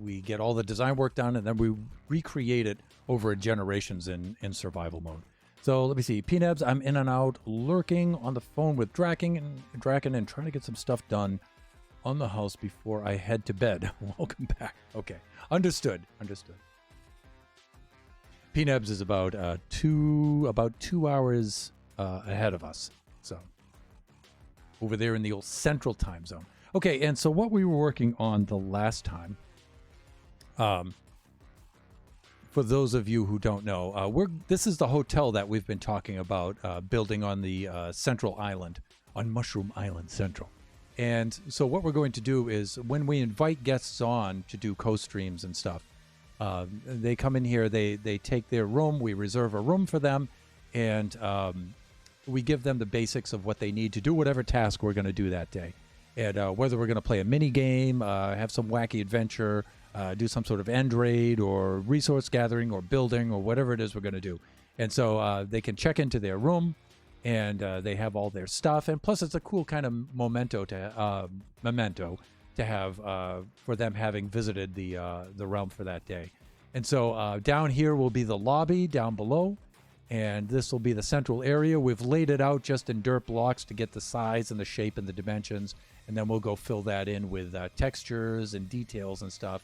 we get all the design work done, and then we recreate it over generations in survival mode. So let me see, PNebs, I'm in and out, lurking on the phone with Draken and trying to get some stuff done on the house before I head to bed. Welcome back. Okay, understood. PNebs is about 2 hours ahead of us. So over there in the old central time zone. Okay, and so what we were working on the last time, for those of you who don't know, this is the hotel that we've been talking about building on the Central Island, on Mushroom Island Central. And so what we're going to do is when we invite guests on to do co-streams and stuff, they come in here, they take their room, we reserve a room for them, and we give them the basics of what they need to do whatever task we're going to do that day. And whether we're going to play a mini game, have some wacky adventure, do some sort of end raid or resource gathering or building or whatever it is we're going to do. And so they can check into their room, and they have all their stuff. And plus, it's a cool kind of memento to have for them having visited the realm for that day. And so down here will be the lobby down below, and this will be the central area. We've laid it out just in dirt blocks to get the size and the shape and the dimensions, and then we'll go fill that in with textures and details and stuff.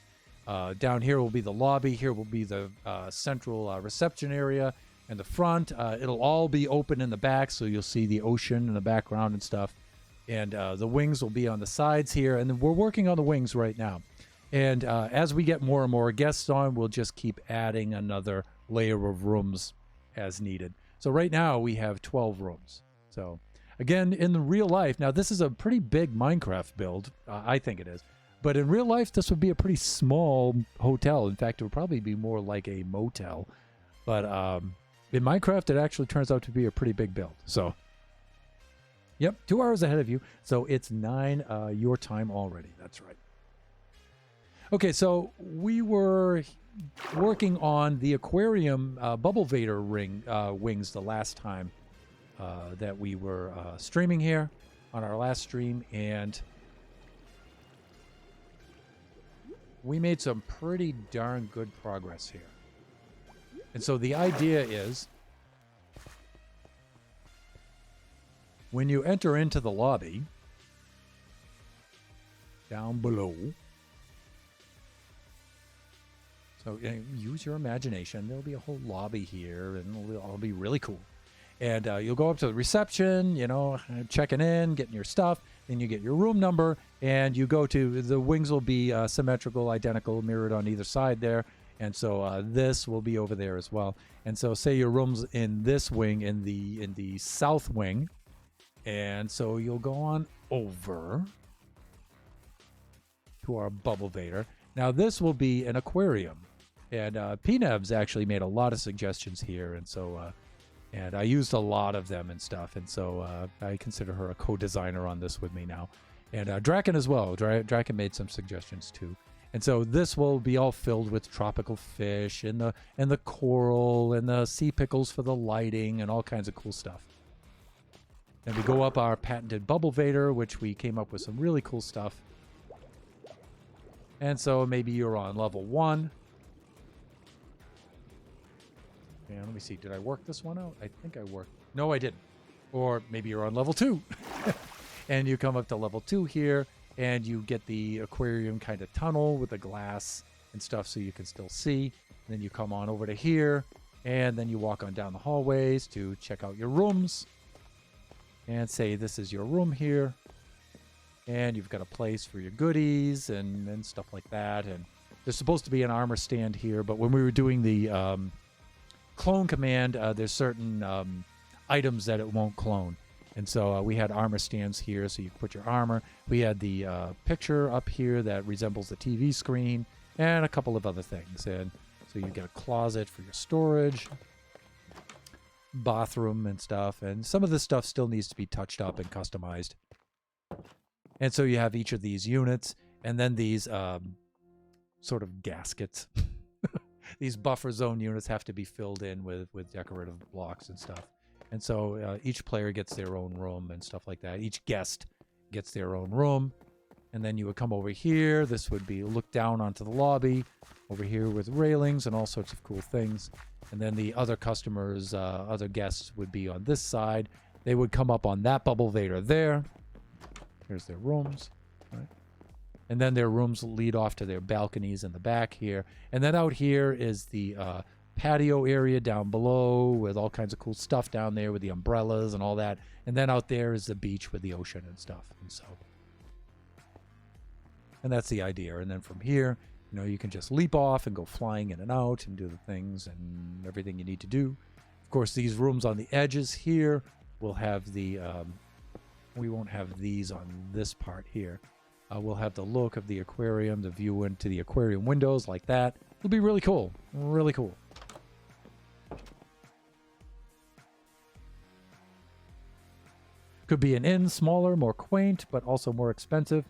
Down here will be the lobby. Here will be the central reception area and the front. It'll all be open in the back, so you'll see the ocean in the background and stuff. And the wings will be on the sides here, and we're working on the wings right now. And as we get more and more guests on, we'll just keep adding another layer of rooms as needed. So right now we have 12 rooms. So again, in the real life, now this is a pretty big Minecraft build. I think it is. But in real life, this would be a pretty small hotel. In fact, it would probably be more like a motel. But in Minecraft, it actually turns out to be a pretty big build. So, yep, 2 hours ahead of you. So it's 9 your time already. That's right. Okay, so we were working on the aquarium Bubble Vader wings the last time that we were streaming here on our last stream, and we made some pretty darn good progress here. And so the idea is, when you enter into the lobby, down below, so use your imagination. There'll be a whole lobby here, and it'll all be really cool. And you'll go up to the reception, checking in, getting your stuff. Then you get your room number, and you go to, the wings will be symmetrical, identical, mirrored on either side there. And so this will be over there as well. And so say your room's in this wing, in the south wing. And so you'll go on over to our Bubble Vader. Now this will be an aquarium. And PNebs actually made a lot of suggestions here, and so and I used a lot of them and stuff, and so I consider her a co-designer on this with me now. And Draken as well. Draken made some suggestions too. And so this will be all filled with tropical fish and the coral and the sea pickles for the lighting and all kinds of cool stuff. Then we go up our patented Bubble Vader, which we came up with some really cool stuff. And so maybe you're on level 1. And let me see, did I work this one out? I think I worked. No, I didn't. Or maybe you're on level 2. And you come up to level 2 here, and you get the aquarium kind of tunnel with the glass and stuff so you can still see. And then you come on over to here, and then you walk on down the hallways to check out your rooms. And say this is your room here. And you've got a place for your goodies and stuff like that. And there's supposed to be an armor stand here, but when we were doing the clone command, there's certain items that it won't clone. And so we had armor stands here, so you can put your armor. We had the picture up here that resembles the TV screen, and a couple of other things. And so you get a closet for your storage, bathroom and stuff. And some of this stuff still needs to be touched up and customized. And so you have each of these units, and then these sort of gaskets. These buffer zone units have to be filled in with decorative blocks and stuff. And so each player gets their own room and stuff like that. Each guest gets their own room. And then you would come over here. This would be look down onto the lobby over here with railings and all sorts of cool things. And then the other customers, other guests would be on this side. They would come up on that bubble vader there. Here's their rooms. Right? And then their rooms lead off to their balconies in the back here. And then out here is the patio area down below with all kinds of cool stuff down there with the umbrellas and all that. And then out there is the beach with the ocean and stuff. And that's the idea. And then from here, you know, you can just leap off and go flying in and out and do the things and everything you need to do. Of course, these rooms on the edges here will have the, we won't have these on this part here. We'll have the look of the aquarium, the view into the aquarium windows like that. It'll be really cool. Really cool. Could be an inn, smaller, more quaint, but also more expensive.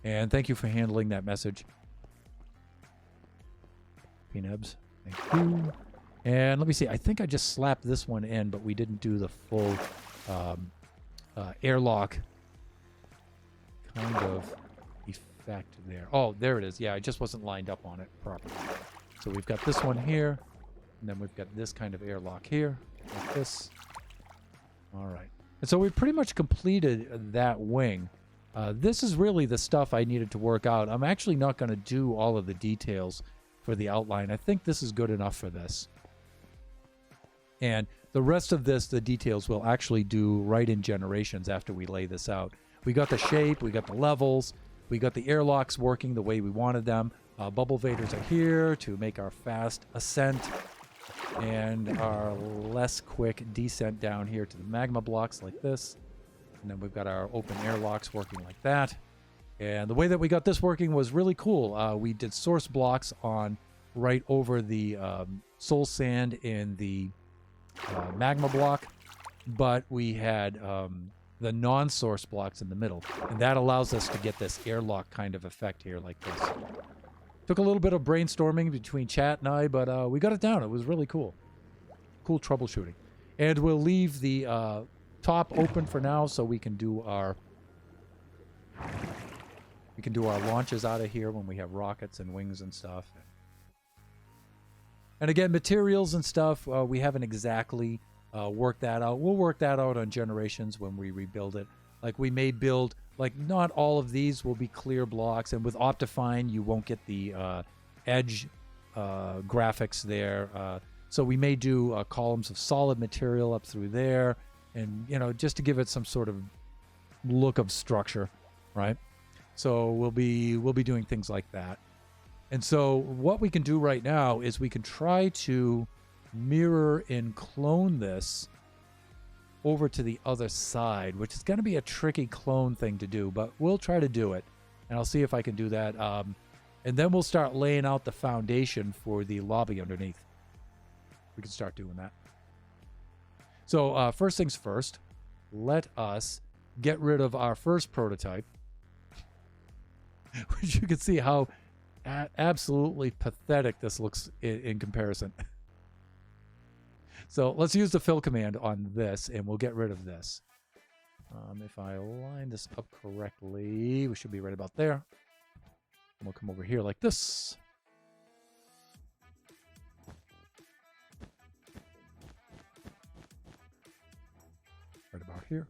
And thank you for handling that message. P-Nebs, thank you. And let me see, I think I just slapped this one in, but we didn't do the full airlock kind of effect there. Oh, there it is. Yeah, I just wasn't lined up on it properly. So we've got this one here, and then we've got this kind of airlock here, like this. All right. And so we pretty much completed that wing. This is really the stuff I needed to work out. I'm actually not going to do all of the details for the outline. I think this is good enough for this. And the rest of this, the details, we'll actually do right in Generations after we lay this out. We got the shape, we got the levels, we got the airlocks working the way we wanted them. Bubble vaders are here to make our fast ascent and our less quick descent down here to the magma blocks like this. And then we've got our open airlocks working like that. And the way that we got this working was really cool. We did source blocks on right over the soul sand in the magma block, but we had the non-source blocks in the middle. And that allows us to get this airlock kind of effect here like this. Took a little bit of brainstorming between chat and I, but we got it down. It was really cool. Cool troubleshooting. And we'll leave the top open for now so we can do our launches out of here when we have rockets and wings and stuff. And again, materials and stuff, we haven't exactly worked that out. We'll work that out on Generations when we rebuild it. Like we may build, like not all of these will be clear blocks, and with Optifine you won't get the edge graphics there. So we may do columns of solid material up through there, and you know, just to give it some sort of look of structure, right? So we'll be doing things like that. And so what we can do right now is we can try to mirror and clone this over to the other side, which is going to be a tricky clone thing to do, but we'll try to do it. And I'll see if I can do that. And then we'll start laying out the foundation for the lobby underneath. We can start doing that. So first things first, let us get rid of our first prototype, which you can see how absolutely pathetic this looks in comparison. So let's use the fill command on this, and we'll get rid of this. If I line this up correctly, we should be right about there. And we'll come over here like this. Right about here.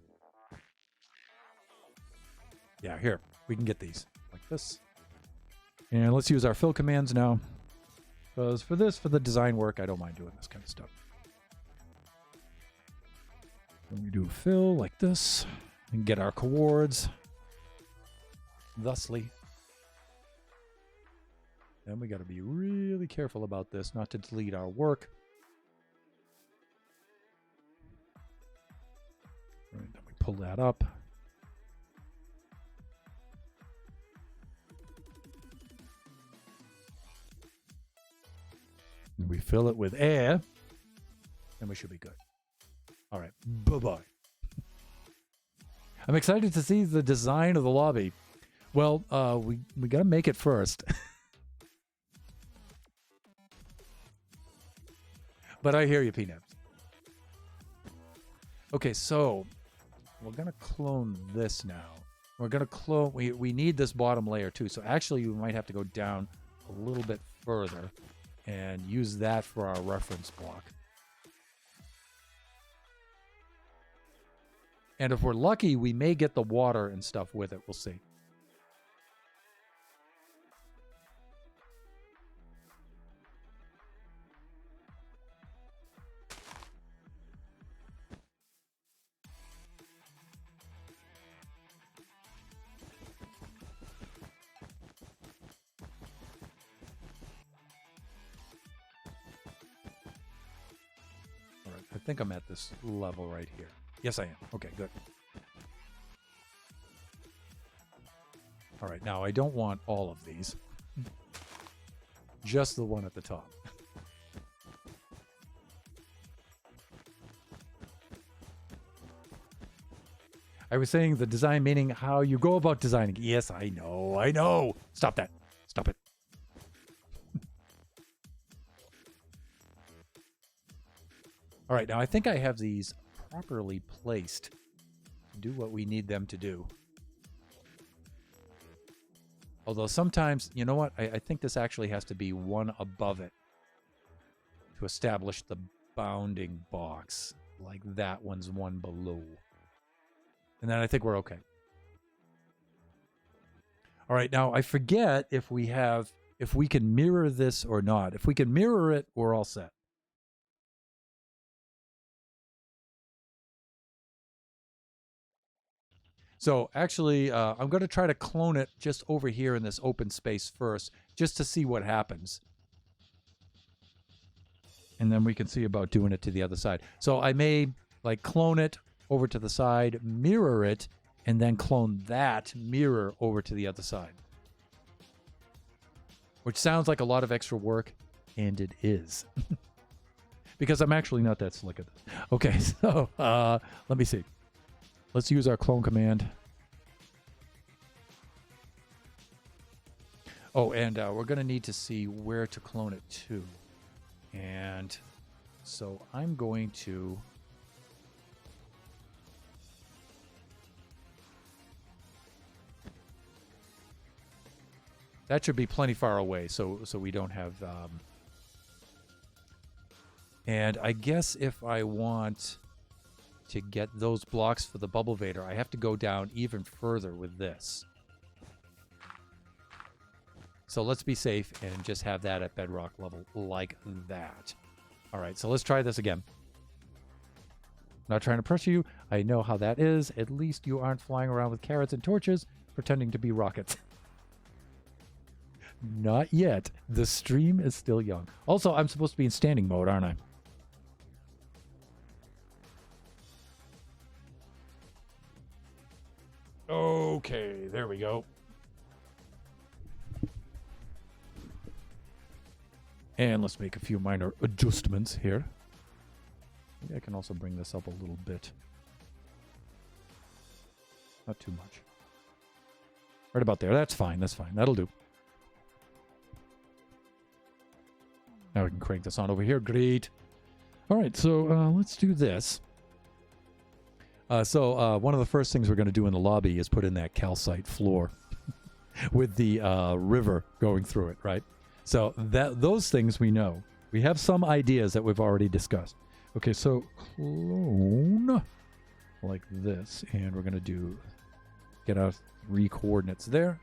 Yeah, here. We can get these like this. And let's use our fill commands now. Because for the design work, I don't mind doing this kind of stuff. When we do fill like this, and get our coords thusly. Then we got to be really careful about this, not to delete our work. Right, then we pull that up. And we fill it with air, and we should be good. All right, bye-bye. I'm excited to see the design of the lobby. Well, we got to make it first. But I hear you, Peanuts. Okay, so we're going to clone this now. We're going to clone... We need this bottom layer, too. So actually, we might have to go down a little bit further and use that for our reference block. And if we're lucky, we may get the water and stuff with it. We'll see. All right, I think I'm at this level right here. Yes, I am. Okay, good. All right, now I don't want all of these. Just the one at the top. I was saying the design meaning how you go about designing. Yes, I know. I know. Stop that. Stop it. All right, now I think I have these properly placed to do what we need them to do. Although sometimes, you know what? I think this actually has to be one above it to establish the bounding box. Like that one's one below. And then I think we're okay. All right, now I forget if we can mirror this or not. If we can mirror it, we're all set. So actually, I'm going to try to clone it just over here in this open space first, just to see what happens. And then we can see about doing it to the other side. So I may like clone it over to the side, mirror it, and then clone that mirror over to the other side. Which sounds like a lot of extra work, and it is. Because I'm actually not that slick at this. Okay, so let me see. Let's use our clone command. Oh, and we're going to need to see where to clone it to. And so I'm going to... That should be plenty far away, so we don't have... And I guess if I want to get those blocks for the Bubble Vader, I have to go down even further with this. So let's be safe and just have that at bedrock level like that. All right, so let's try this again. Not trying to pressure you. I know how that is. At least you aren't flying around with carrots and torches pretending to be rockets. Not yet. The stream is still young. Also, I'm supposed to be in standing mode, aren't I? Okay, there we go. And let's make a few minor adjustments here. Maybe I can also bring this up a little bit. Not too much. Right about there. That's fine. That's fine. That'll do. Now we can crank this on over here. Great. All right, so let's do this. So one of the first things we're going to do in the lobby is put in that calcite floor with the river going through it, right? So those things we know. We have some ideas that we've already discussed. Okay, so clone like this, and we're going to get our 3 coordinates there.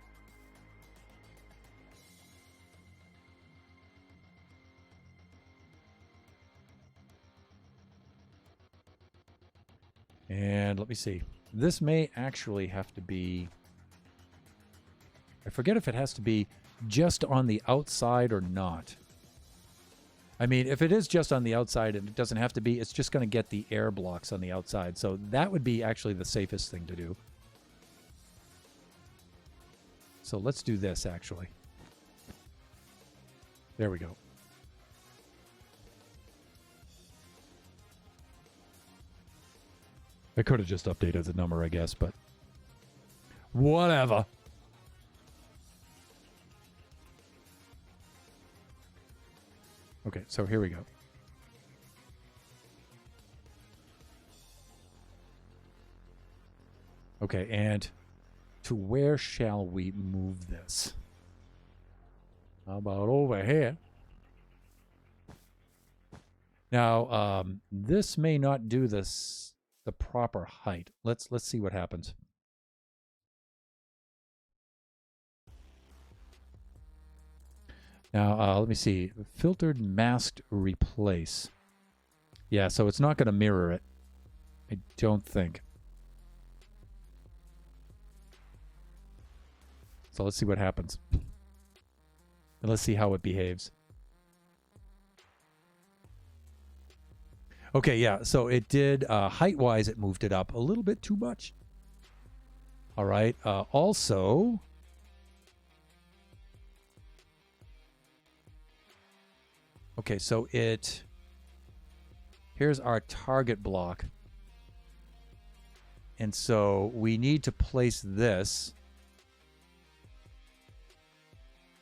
And let me see. This may actually have to be... I forget if it has to be just on the outside or not. I mean, if it is just on the outside and it doesn't have to be, it's just going to get the air blocks on the outside. So that would be actually the safest thing to do. So let's do this, actually. There we go. I could have just updated the number, I guess, but whatever. Okay, so here we go. Okay, and to where shall we move this? How about over here? Now, this may not do this the proper height. Let's see what happens. Now, let me see. Filtered, masked, replace. Yeah, so it's not going to mirror it. I don't think. So let's see what happens. And let's see how it behaves. Okay, yeah, so it did, height-wise, it moved it up a little bit too much. All right, also... Okay, so it... Here's our target block. And so we need to place this.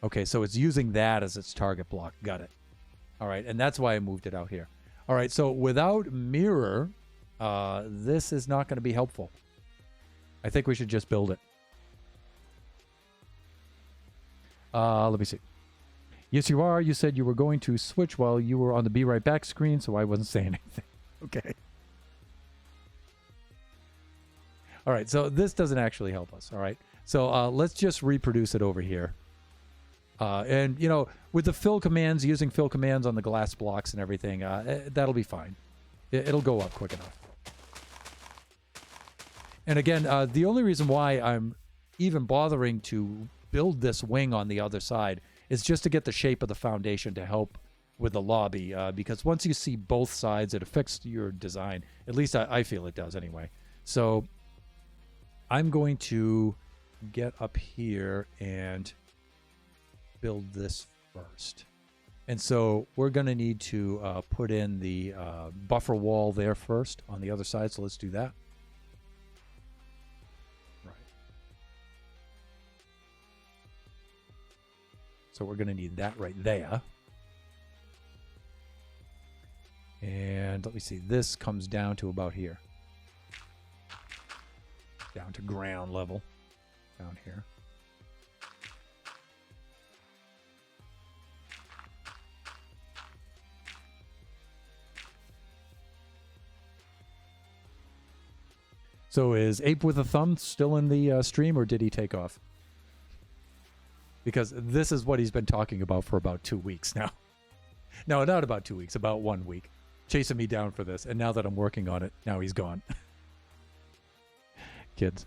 Okay, so it's using that as its target block. Got it. All right, and that's why I moved it out here. All right, so without mirror, this is not going to be helpful. I think we should just build it. Let me see. Yes, you are. You said you were going to switch while you were on the Be Right Back screen, so I wasn't saying anything. Okay. All right, so this doesn't actually help us. All right, so let's just reproduce it over here. And, you know, with the fill commands, using fill commands on the glass blocks and everything, that'll be fine. It'll go up quick enough. And again, the only reason why I'm even bothering to build this wing on the other side is just to get the shape of the foundation to help with the lobby. Because once you see both sides, it affects your design. At least I feel it does anyway. So I'm going to get up here and build this first. And so we're going to need to put in the buffer wall there first on the other side. So let's do that. Right. So we're going to need that right there. And let me see. This comes down to about here. Down to ground level. Down here. So is Ape with a Thumb still in the stream, or did he take off? Because this is what he's been talking about for about 2 weeks now. No, not about 2 weeks, about 1 week. Chasing me down for this. And now that I'm working on it, now he's gone. Kids.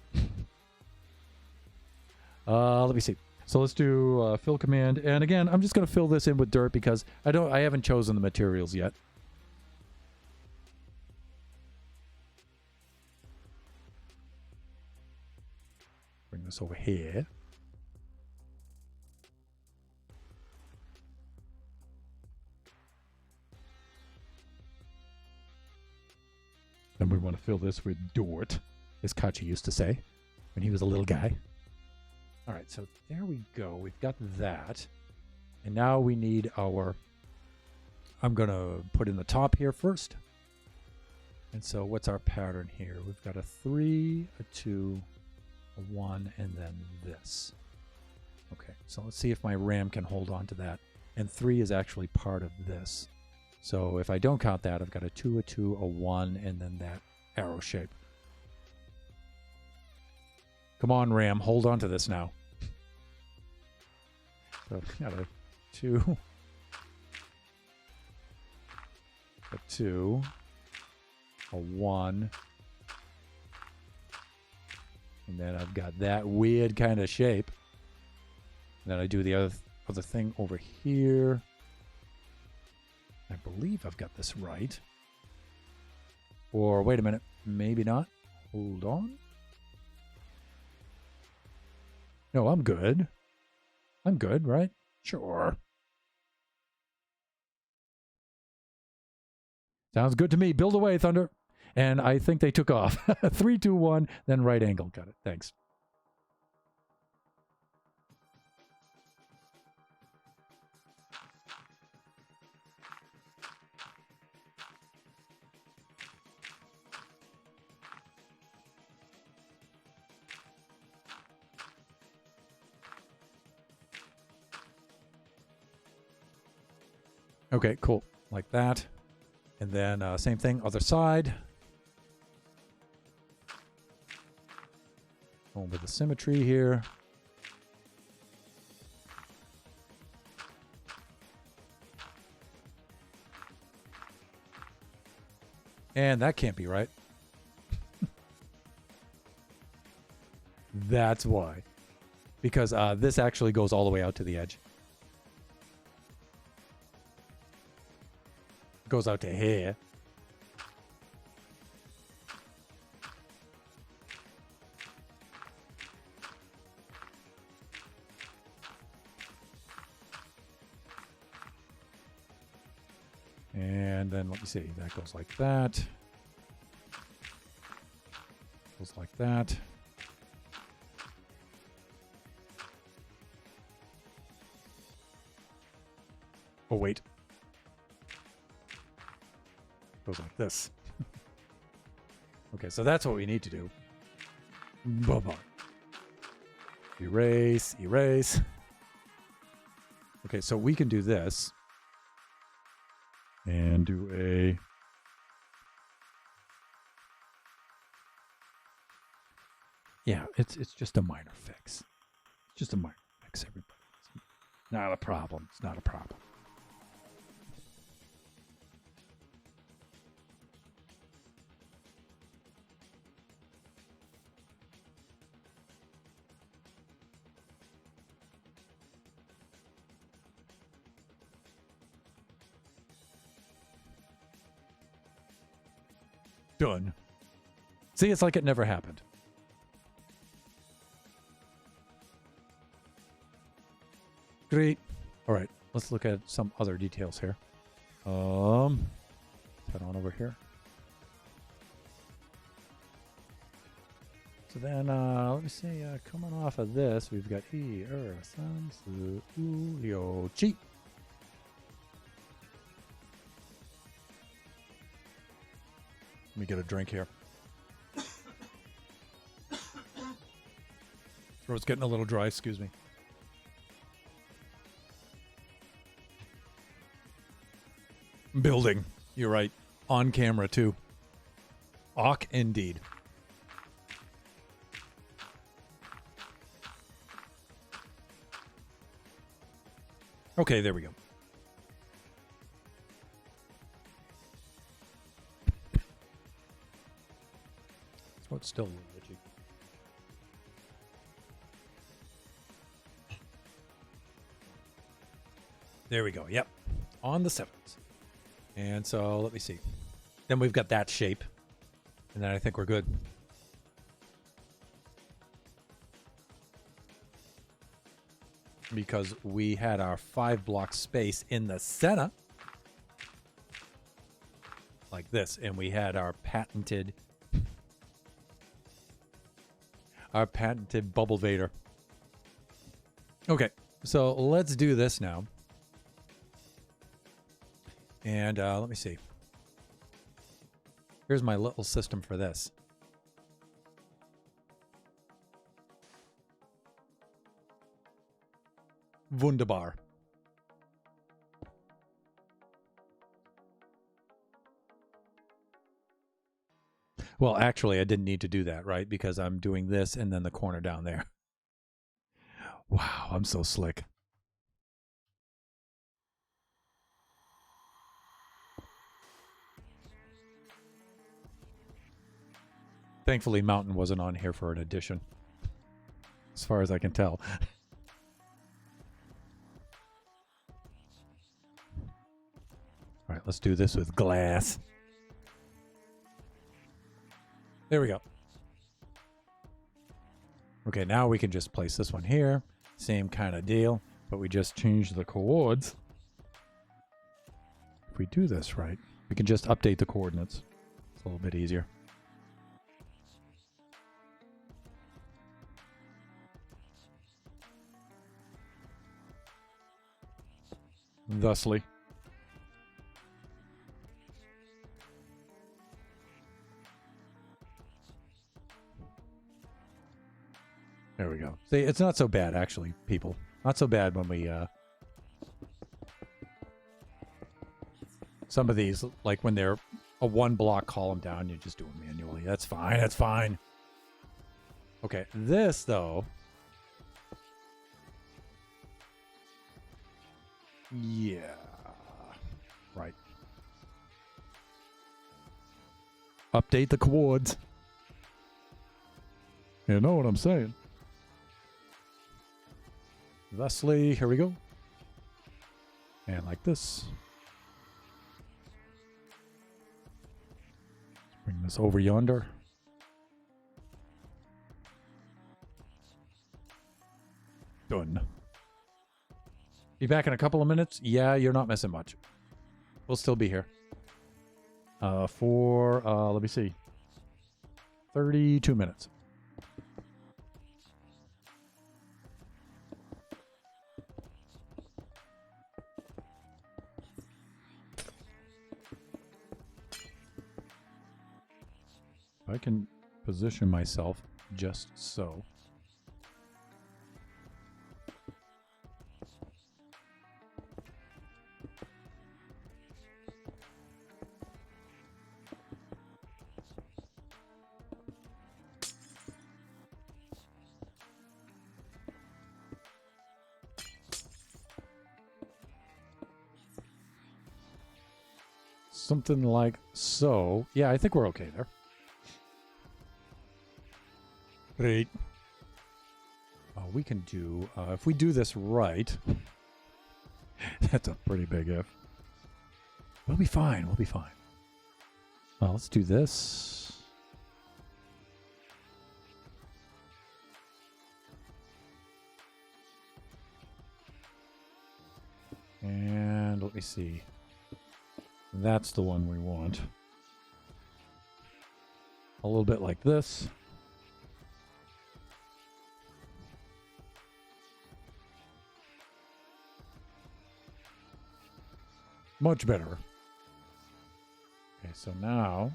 Let me see. So let's do fill command. And again, I'm just going to fill this in with dirt because I haven't chosen the materials yet. Bring this over here. And we want to fill this with dirt, as Kachi used to say when he was a little guy. All right, so there we go. We've got that. And now we need our... I'm going to put in the top here first. And so what's our pattern here? We've got a 3, a 2, a 1, and then this. Okay, so let's see if my RAM can hold on to that. And 3 is actually part of this. So if I don't count that, I've got a 2, a 2, a 1, and then that arrow shape. Come on, RAM, hold on to this now. So I've got a 2, a 2, a 1, and then I've got that weird kind of shape. And then I do the other thing over here. I believe I've got this right. Or wait a minute, maybe not. Hold on. No, I'm good. I'm good, right? Sure. Sounds good to me. Build away, Thunder. And I think they took off. 3, 2, 1, then right angle. Got it. Thanks. Okay, cool. Like that. And then same thing, other side. Going with the symmetry here. And that can't be right. That's why. Because this actually goes all the way out to the edge. Goes out to here. And then let me see. That goes like that. Goes like that. Oh, wait. Goes like this. Okay, so that's what we need to do. Bye-bye. Erase, erase. Okay, so we can do this. And do a... Yeah, it's just a minor fix. It's just a minor fix, everybody. It's not a problem. It's not a problem. Done. See, it's like it never happened. Great. All right, let's look at some other details here. Let's head on over here. So then, let me see, coming off of this, we've got San Su Liu Chi. Let me get a drink here. Throat's getting a little dry, excuse me. Building. You're right. On camera, too. Awk indeed. Okay, there we go. So it's still a little itchy. There we go. Yep. On the 7th. And so let me see. Then we've got that shape. And then I think we're good. Because we had our 5-block space in the center. Like this. And we had our patented bubble vader. Okay. So let's do this now. And let me see. Here's my little system for this. Wunderbar. Well, actually, I didn't need to do that, right? Because I'm doing this and then the corner down there. Wow, I'm so slick. Thankfully, Mountain wasn't on here for an addition. As far as I can tell. All right, let's do this with glass. There we go. Okay, now we can just place this one here. Same kind of deal, but we just change the coords. If we do this right, we can just update the coordinates. It's a little bit easier. Thusly. There we go. See, it's not so bad, actually, people. Not so bad when we, Some of these, like when they're a one block column down, you just do them manually. That's fine. That's fine. Okay, this though. Yeah. Right. Update the coords. You know what I'm saying. Thusly, here we go. And like this. Bring this over yonder. Done. Be back in a couple of minutes. Yeah, you're not missing much. We'll still be here. For, let me see. 32 minutes. I can position myself just so. Something like so. Yeah, I think we're okay there. Great. We can do, if we do this right, that's a pretty big if. We'll be fine. We'll be fine. Let's do this. And let me see. That's the one we want. A little bit like this. Much better. Okay, so now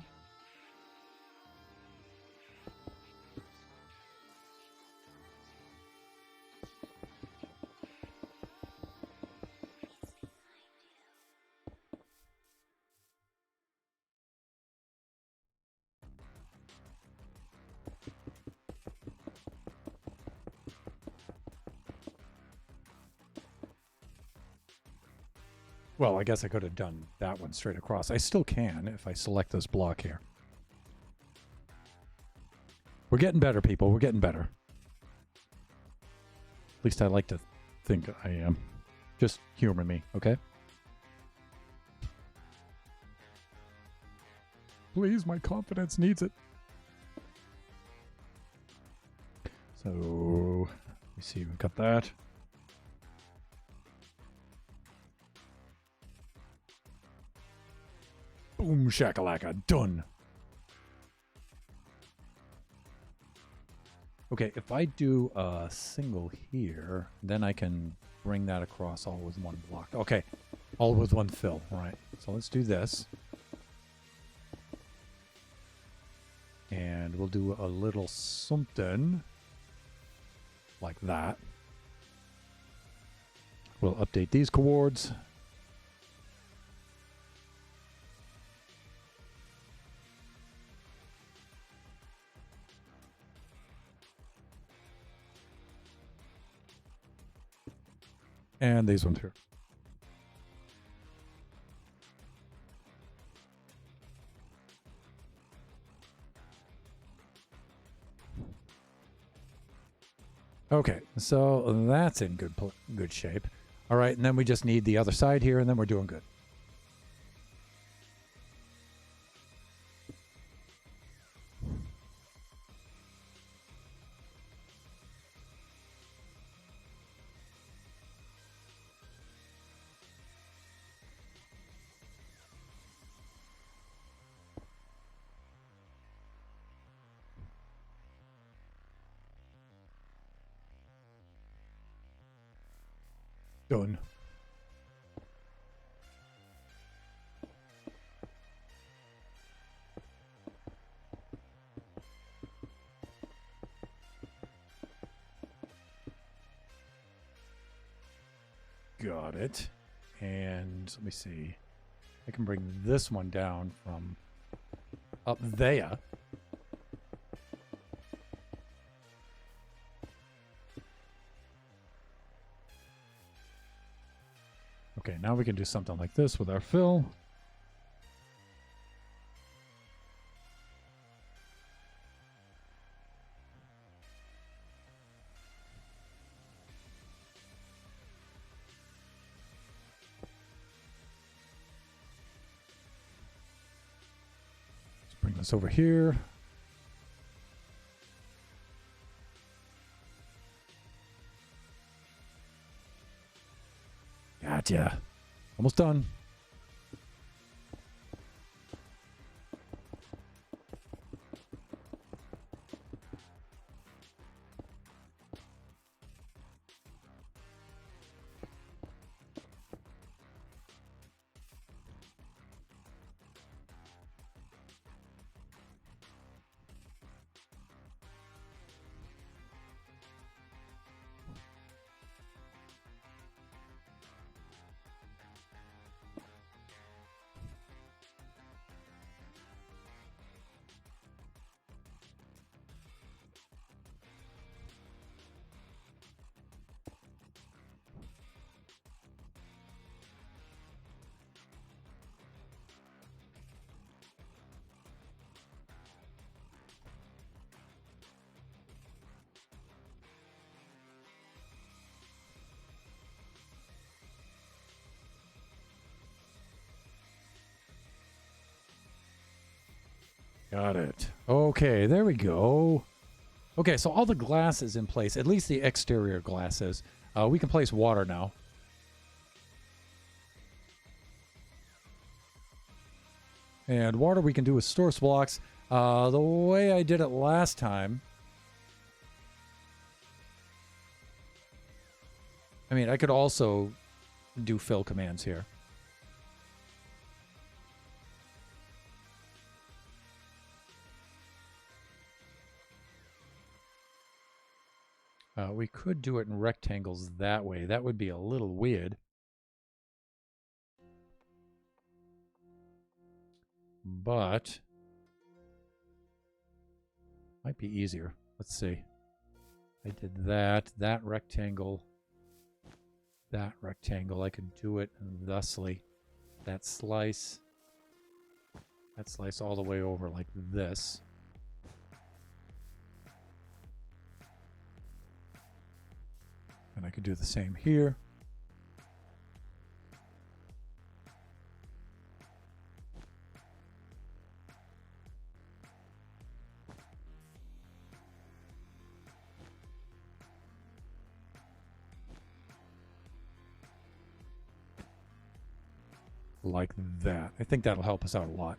well, I guess I could have done that one straight across. I still can if I select this block here. We're getting better, people. We're getting better. At least I like to think I am. Just humor me, okay? Please, my confidence needs it. So, let me see. We've got that. Boom shakalaka, done. Okay, if I do a single here, then I can bring that across all with one block. Okay, all with one fill. All right, so let's do this. And we'll do a little something like that. We'll update these coords. And these ones here. Okay, so that's in good shape. All right, and then we just need the other side here, and then we're doing good. Done. Got it. And let me see. I can bring this one down from up there. Okay, now we can do something like this with our fill. Let's bring this over here. Gotcha. Almost done. Got it. Okay, there we go. Okay, so all the glass is in place, at least the exterior glasses. We can place water now. And water we can do with source blocks. The way I did it last time... I mean, I could also do fill commands here. We could do it in rectangles that way. That would be a little weird. But might be easier. Let's see. I did that. That rectangle. That rectangle. I could do it thusly. That slice. That slice all the way over like this. And I could do the same here. Like that. I think that'll help us out a lot.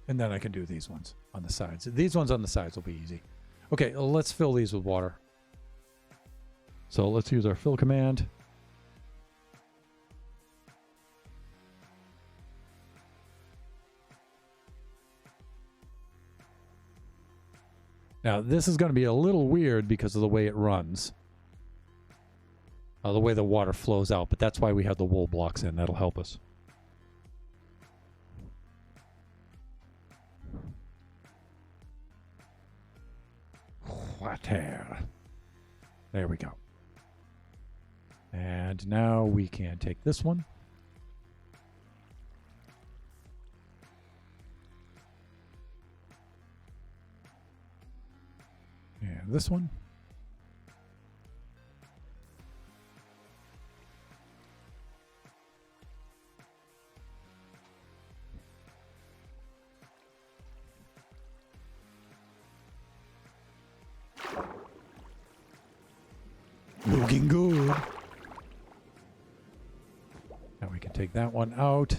And then I can do these ones on the sides. These ones on the sides will be easy. Okay, let's fill these with water. So let's use our fill command. Now, this is going to be a little weird because of the way it runs. The way the water flows out, but that's why we have the wool blocks in. That'll help us. Water. There we go. And now we can take this one. And this one. Looking good. Now we can take that one out.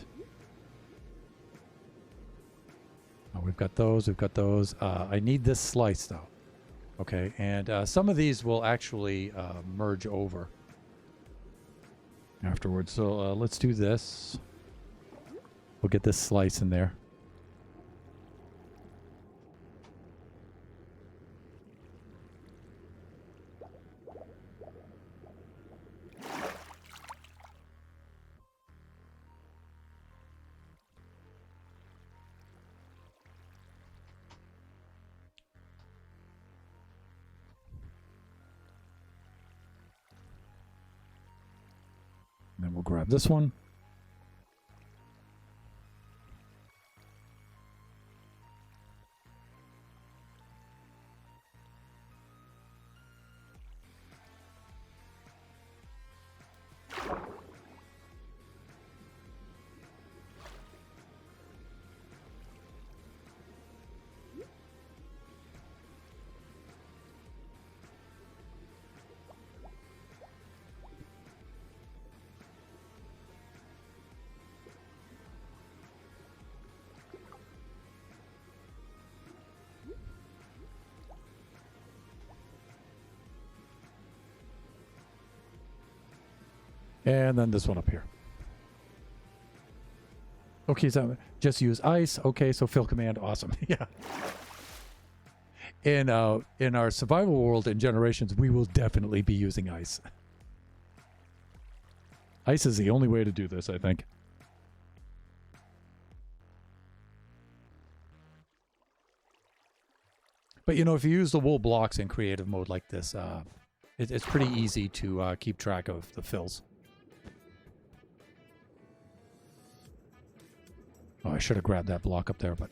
Oh, we've got those. We've got those. I need this slice, though. Okay, and some of these will actually merge over afterwards. So let's do this. We'll get this slice in there. And we'll grab this one. And then this one up here. Okay, so just use ice. Okay, so fill command. Awesome. Yeah. In our survival world in Generations, we will definitely be using ice. Ice is the only way to do this, I think. But, you know, if you use the wool blocks in creative mode like this, it's pretty easy to keep track of the fills. Oh, I should have grabbed that block up there, but...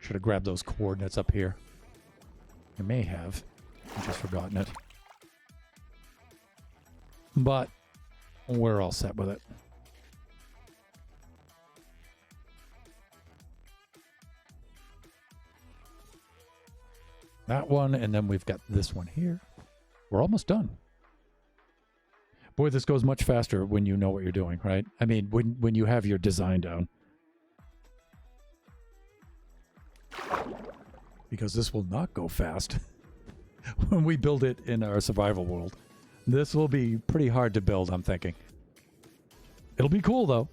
should have grabbed those coordinates up here. I may have. I've just forgotten it. But we're all set with it. That one, and then we've got this one here. We're almost done. Boy, this goes much faster when you know what you're doing, right? I mean, when you have your design down. Because this will not go fast when we build it in our survival world. This will be pretty hard to build, I'm thinking. It'll be cool, though.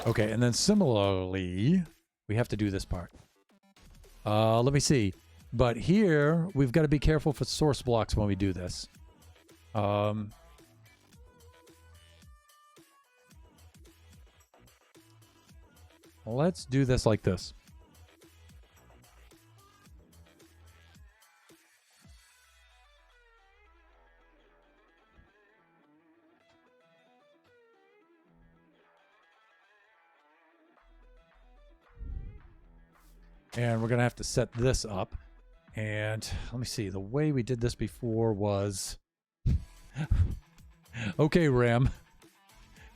Okay, and then similarly, we have to do this part. Let me see. But here, we've got to be careful for source blocks when we do this. Let's do this like this. And we're going to have to set this up. And let me see. The way we did this before was... okay, Ram.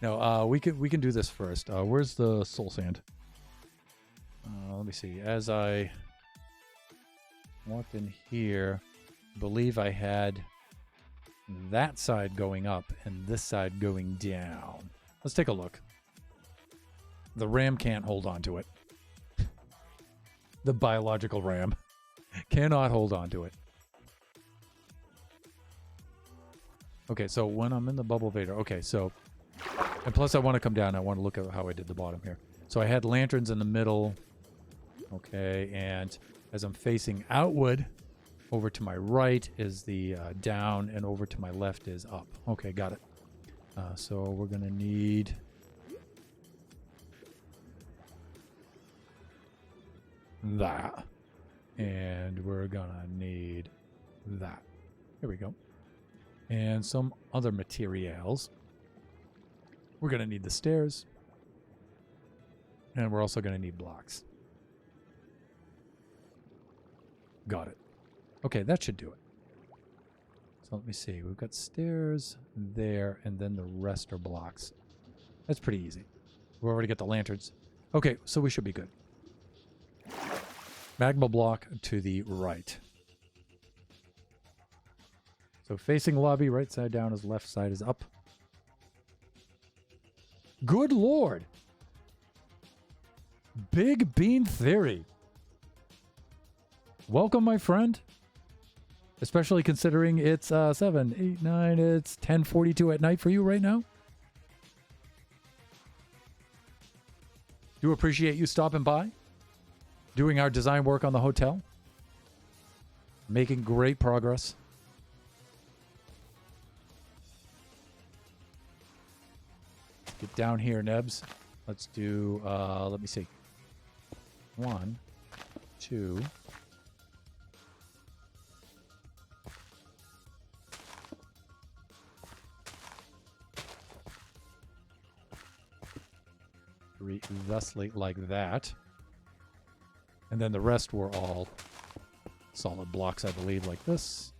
No, we can do this first. Where's the soul sand? Let me see. As I walked in here, I believe I had that side going up and this side going down. Let's take a look. The ram can't hold on to it. The biological ram cannot hold on to it. Okay, so when I'm in the bubble vader, okay, so, and plus I want to come down, I want to look at how I did the bottom here. So I had lanterns in the middle, okay, and as I'm facing outward, over to my right is the down, and over to my left is up. Okay, got it. So we're going to need... that. And we're going to need that. Here we go. And some other materials. We're going to need the stairs. And we're also going to need blocks. Got it. Okay, that should do it. So let me see. We've got stairs there, and then the rest are blocks. That's pretty easy. We've already got the lanterns. Okay, so we should be good. Magma block to the right. So facing lobby, right side down is left side is up. Good Lord. Big Bean Theory. Welcome, my friend. Especially considering it's 7, 8, 9, it's 10:42 at night for you right now. Do appreciate you stopping by. Doing our design work on the hotel. Making great progress. Get down here, Nebs. Let's do, let me see. 1, 2. Thusly like that. And then the rest were all solid blocks, I believe, like this.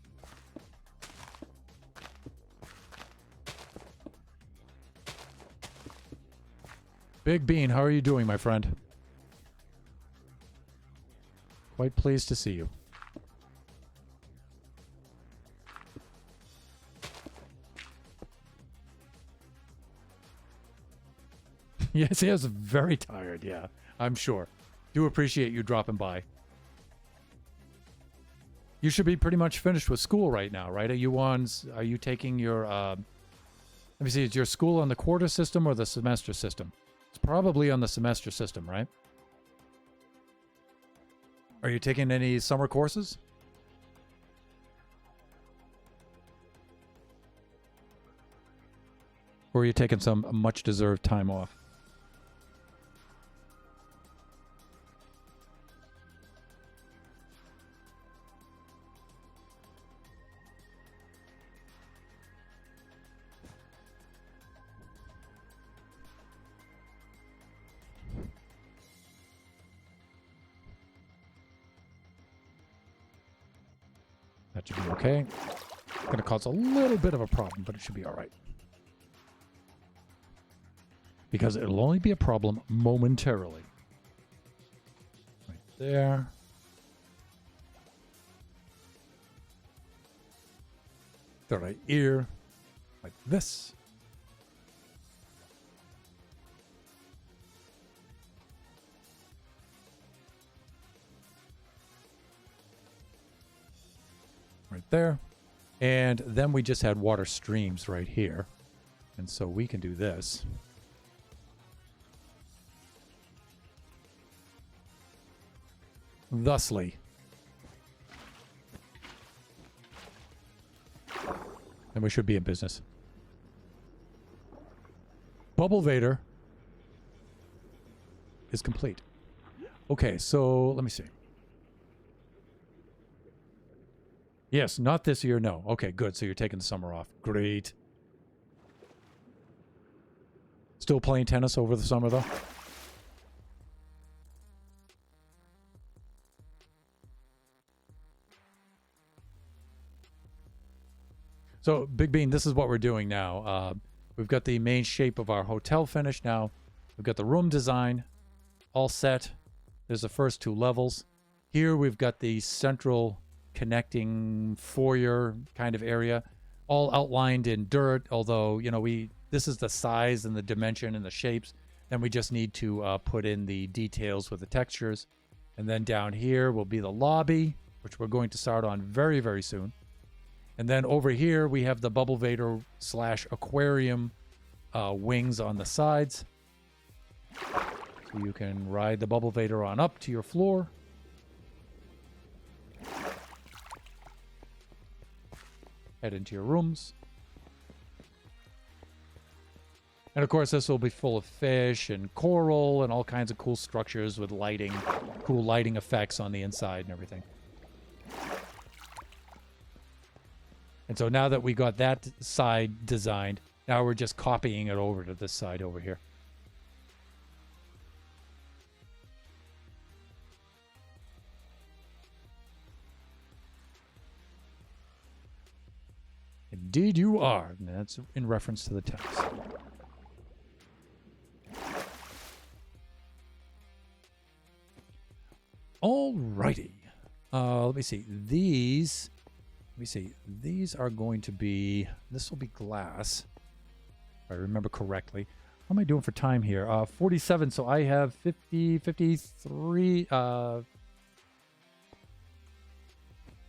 Big Bean, how are you doing, my friend? Quite pleased to see you. Yes, he is very tired, yeah, I'm sure. Do appreciate you dropping by. You should be pretty much finished with school right now, right? Are you taking your, let me see, is your school on the quarter system or the semester system? It's probably on the semester system, right? Are you taking any summer courses? Or are you taking some much-deserved time off? That should be okay. Going to cause a little bit of a problem, but it should be all right. Because it'll only be a problem momentarily. Right there. The right ear. Like this. Right there. And then we just had water streams right here. And so we can do this. Thusly. And we should be in business. Bubble Vader is complete. Okay, so let me see. Yes, not this year, no. Okay, good. So you're taking the summer off. Great. Still playing tennis over the summer, though? So, Big Bean, this is what we're doing now. We've got the main shape of our hotel finished now. We've got the room design all set. There's the first 2 levels. Here we've got the central connecting foyer kind of area, all outlined in dirt, although, you know, this is the size and the dimension and the shapes. Then we just need to put in the details with the textures. And then down here will be the lobby, which we're going to start on very, very soon. And then over here, we have the Bubble Vader / aquarium wings on the sides. So you can ride the Bubble Vader on up to your floor. Head into your rooms. And of course, this will be full of fish and coral and all kinds of cool structures with lighting, cool lighting effects on the inside and everything. And so now that we got that side designed, now we're just copying it over to this side over here. Indeed you are. And that's in reference to the text. Alrighty. Let me see. These are going to be, this will be glass, if I remember correctly. How am I doing for time here? 47, so I have 50, 53,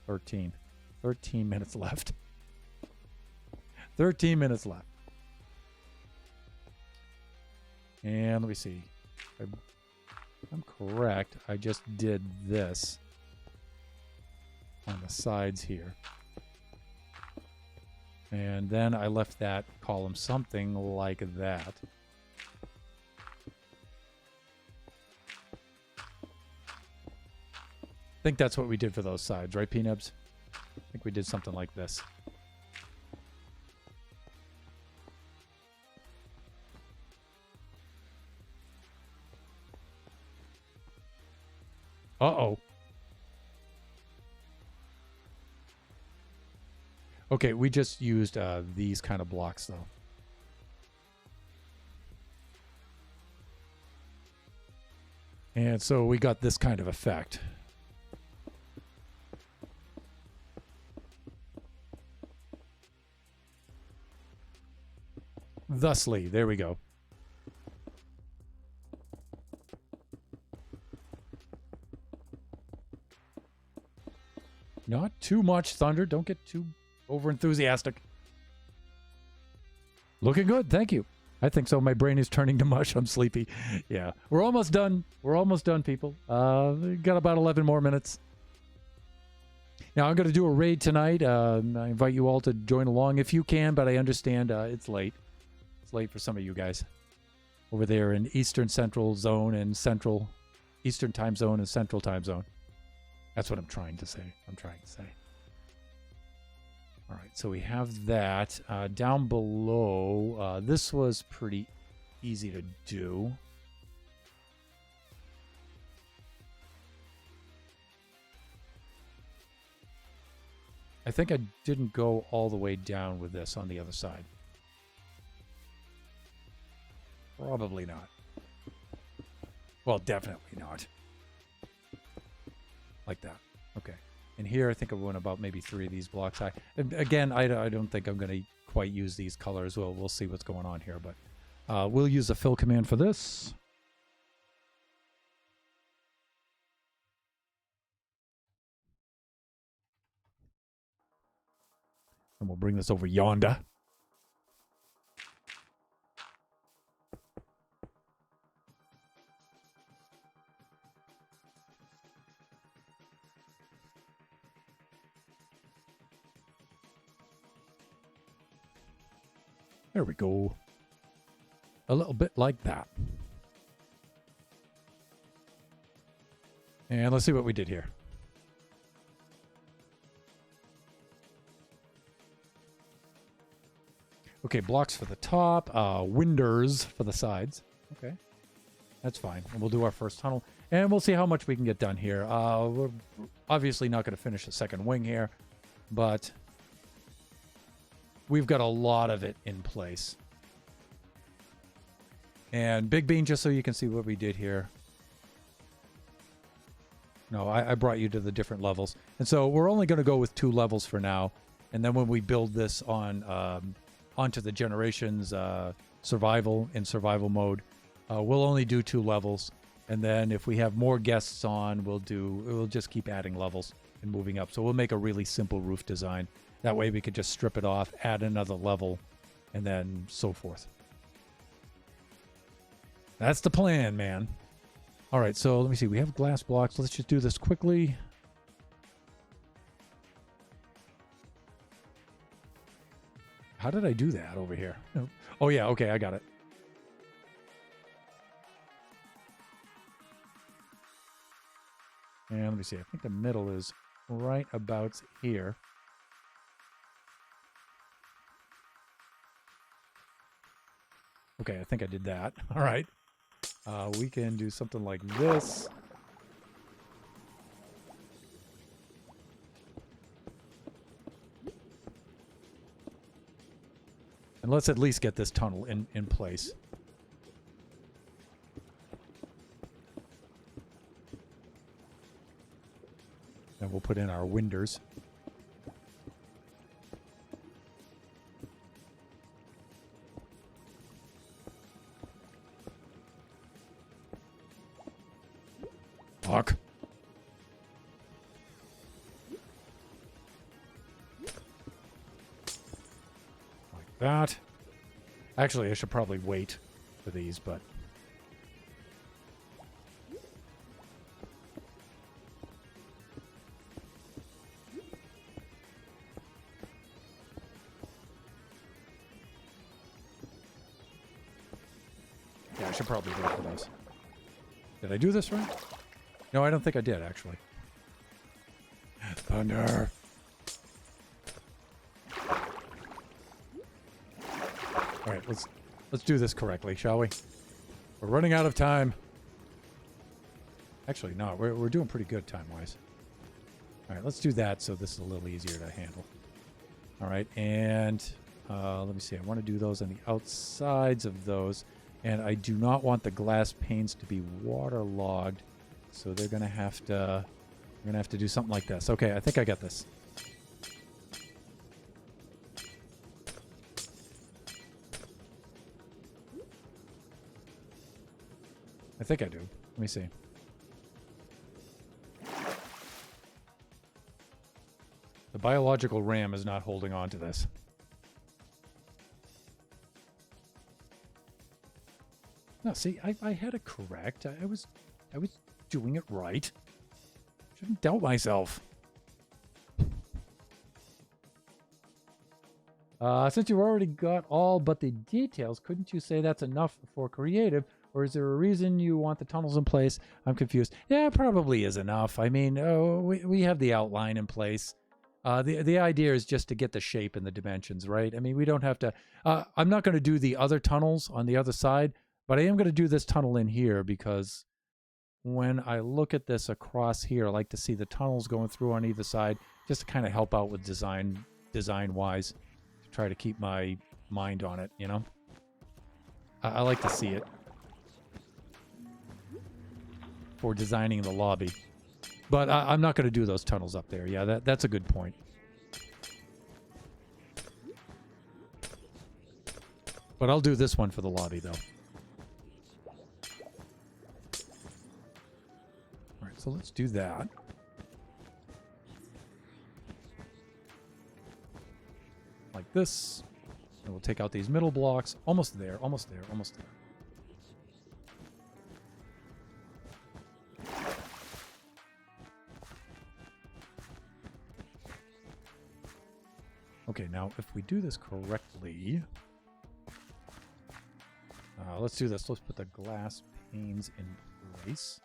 13 minutes left. 13 minutes left. And let me see. If I'm correct, I just did this on the sides here. And then I left that column something like that. I think that's what we did for those sides, right, P-Nubs? I think we did something like this. Uh-oh. Okay, we just used these kind of blocks, though. And so we got this kind of effect. Thusly, there we go. Not too much, Thunder. Don't get too over-enthusiastic. Looking good, thank you. I think so. My brain is turning to mush. I'm sleepy. Yeah, we're almost done. We're almost done, people. Got about 11 more minutes. Now, I'm going to do a raid tonight. I invite you all to join along if you can, but I understand it's late. It's late for some of you guys over there in Eastern Central Zone and Central Eastern Time Zone and Central Time Zone. That's what I'm trying to say. All right, so we have that. Down below, this was pretty easy to do. I think I didn't go all the way down with this on the other side. Probably not. Well, definitely not. Like that. Okay. And here, I think I went about maybe 3 of these blocks high. Again, I don't think I'm going to quite use these colors. We'll see what's going on here, but we'll use the fill command for this. And we'll bring this over yonder. There we go. A little bit like that. And let's see what we did here. Okay, blocks for the top, winders for the sides. Okay, that's fine. And we'll do our first tunnel, and we'll see how much we can get done here. We're obviously not going to finish the second wing here, but we've got a lot of it in place. And Big Bean, just so you can see what we did here. No, I brought you to the different levels. And so we're only going to go with 2 levels for now. And then when we build this on onto the Generations survival mode, we'll only do 2 levels. And then if we have more guests on, we'll just keep adding levels and moving up. So we'll make a really simple roof design. That way we could just strip it off, add another level, and then so forth. That's the plan, man. All right, so let me see. We have glass blocks. Let's just do this quickly. How did I do that over here? Oh, yeah. Okay, I got it. And let me see. I think the middle is right about here. Okay, I think I did that. All right. We can do something like this. And let's at least get this tunnel in place. And we'll put in our winders. Fuck. Like that. Actually, I should probably wait for these, but... yeah, I should probably wait for those. Did I do this right? No, I don't think I did, actually. Thunder. All right, let's do this correctly, shall we? We're running out of time. Actually, no, we're doing pretty good time-wise. All right, let's do that so this is a little easier to handle. All right, and let me see. I want to do those on the outsides of those, and I do not want the glass panes to be waterlogged, so they're gonna have to do something like this. Okay, I think I got this. I think I do. Let me see. The biological RAM is not holding on to this. No, see, I had it correct. I was doing it right. Shouldn't doubt myself. Since you already got all but the details, couldn't you say that's enough for creative? Or is there a reason you want the tunnels in place? I'm confused. Yeah, it probably is enough. I mean, we have the outline in place. The idea is just to get the shape and the dimensions, right? I mean, we don't have to... I'm not going to do the other tunnels on the other side, but I am going to do this tunnel in here because when I look at this across here, I like to see the tunnels going through on either side just to kind of help out with design-wise, to try to keep my mind on it, you know? I like to see it for designing the lobby. But I'm not going to do those tunnels up there. Yeah, that's a good point. But I'll do this one for the lobby, though. All right, so let's do that. Like this. And we'll take out these middle blocks. Almost there, almost there, almost there. Okay, now if we do this correctly, let's do this. Let's put the glass panes in place.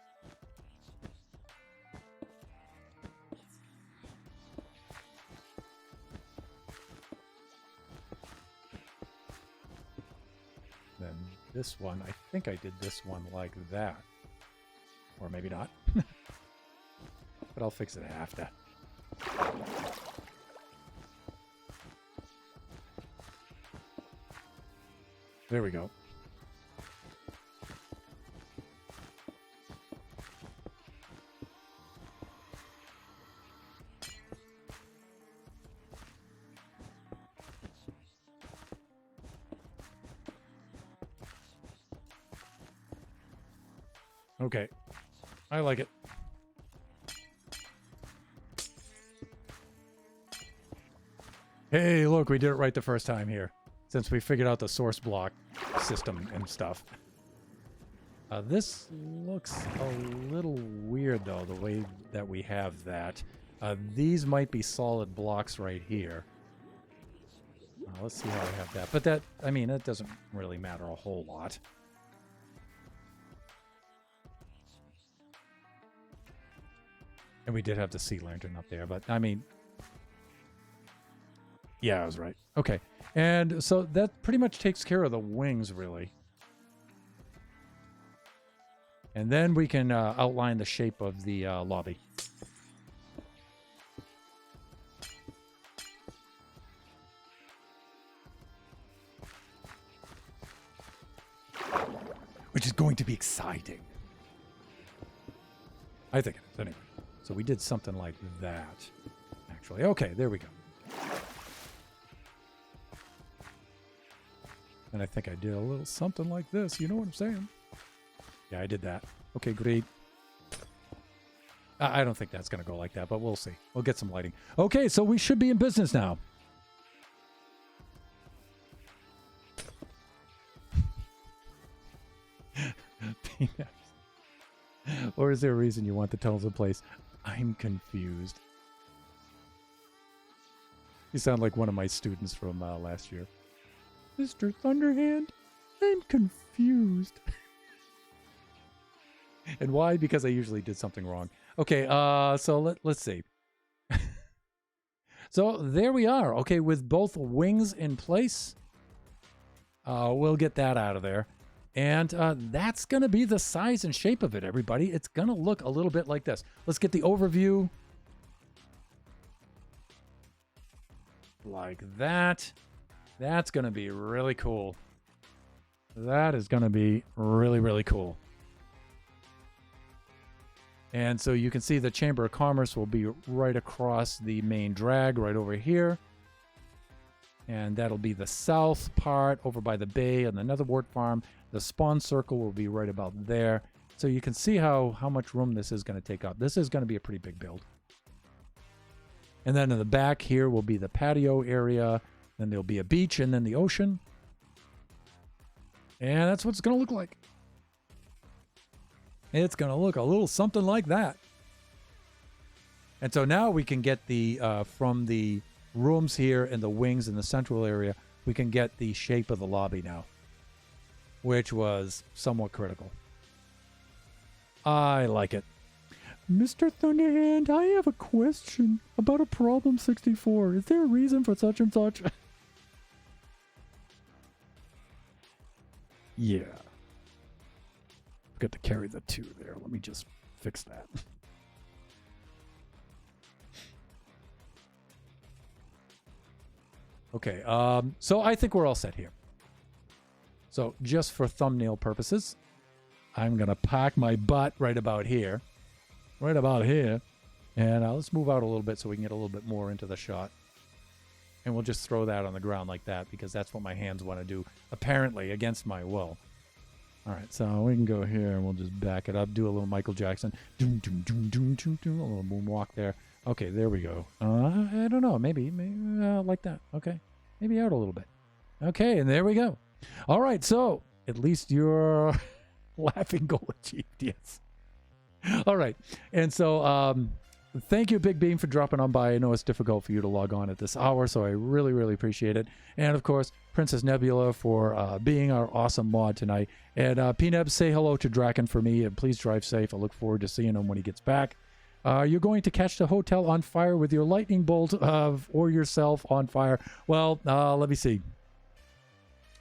Then this one, I think I did this one like that. Or maybe not. But I'll fix it after. There we go. Okay. I like it. Hey, look, we did it right the first time here. Since we figured out the source block system and stuff. This looks a little weird, though, the way that we have that. These might be solid blocks right here. Let's see how I have that. But that, I mean, that doesn't really matter a whole lot. And we did have the sea lantern up there, but I mean... Yeah, I was right. Okay. And so that pretty much takes care of the wings, really. And then we can outline the shape of the lobby. Which is going to be exciting. I think it is, anyway. So we did something like that, actually. Okay, there we go. And I think I did a little something like this. You know what I'm saying? Yeah, I did that. Okay, great. I don't think that's going to go like that, but we'll see. We'll get some lighting. Okay, so we should be in business now. Or is there a reason you want the tunnels in place? I'm confused. You sound like one of my students from last year. Mr. Thunderhand, I'm confused. And why? Because I usually did something wrong. Okay, so let's see. So there we are. Okay, with both wings in place, we'll get that out of there. And that's going to be the size and shape of it, everybody. It's going to look a little bit like this. Let's get the overview. Like that. That's going to be really cool. That is going to be really, really cool. And so you can see the Chamber of Commerce will be right across the main drag right over here. And that'll be the south part over by the bay and the Netherwort farm. The spawn circle will be right about there. So you can see how much room this is going to take up. This is going to be a pretty big build. And then in the back here will be the patio area. Then there'll be a beach and then the ocean. And that's what it's going to look like. It's going to look a little something like that. And so now we can get the, from the rooms here and the wings in the central area, we can get the shape of the lobby now, which was somewhat critical. I like it. Mr. Thunderhand, I have a question about a problem 64. Is there a reason for such and such? Yeah. Got to carry the 2 there. Let me just fix that. Okay, so I think we're all set here. So just for thumbnail purposes, I'm going to park my butt right about here. Right about here. And let's move out a little bit so we can get a little bit more into the shot. And we'll just throw that on the ground like that because that's what my hands want to do, apparently, against my will. All right, so we can go here and we'll just back it up, do a little Michael Jackson. Doom, doom, doom, doom, doom, doom, a little moonwalk there. Okay, there we go. I don't know, maybe like that. Okay, maybe out a little bit. Okay, and there we go. All right, so at least your laughing goal achieved, yes. All right, and so thank you, Big Beam, for dropping on by. I know it's difficult for you to log on at this hour, so I really, really appreciate it. And, of course, Princess Nebula for being our awesome mod tonight. And P-Neb, say hello to Draken for me, and please drive safe. I look forward to seeing him when he gets back. You're going to catch the hotel on fire with your lightning bolt or yourself on fire. Well, let me see.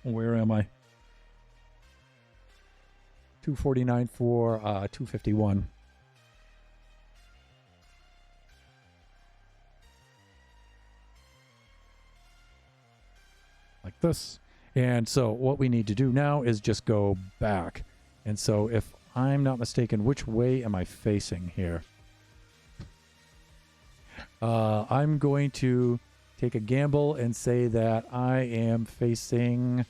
Where am I? 249 for 251. Like this. And so what we need to do now is just go back. And so if I'm not mistaken, which way am I facing here? I'm going to take a gamble and say that I am facing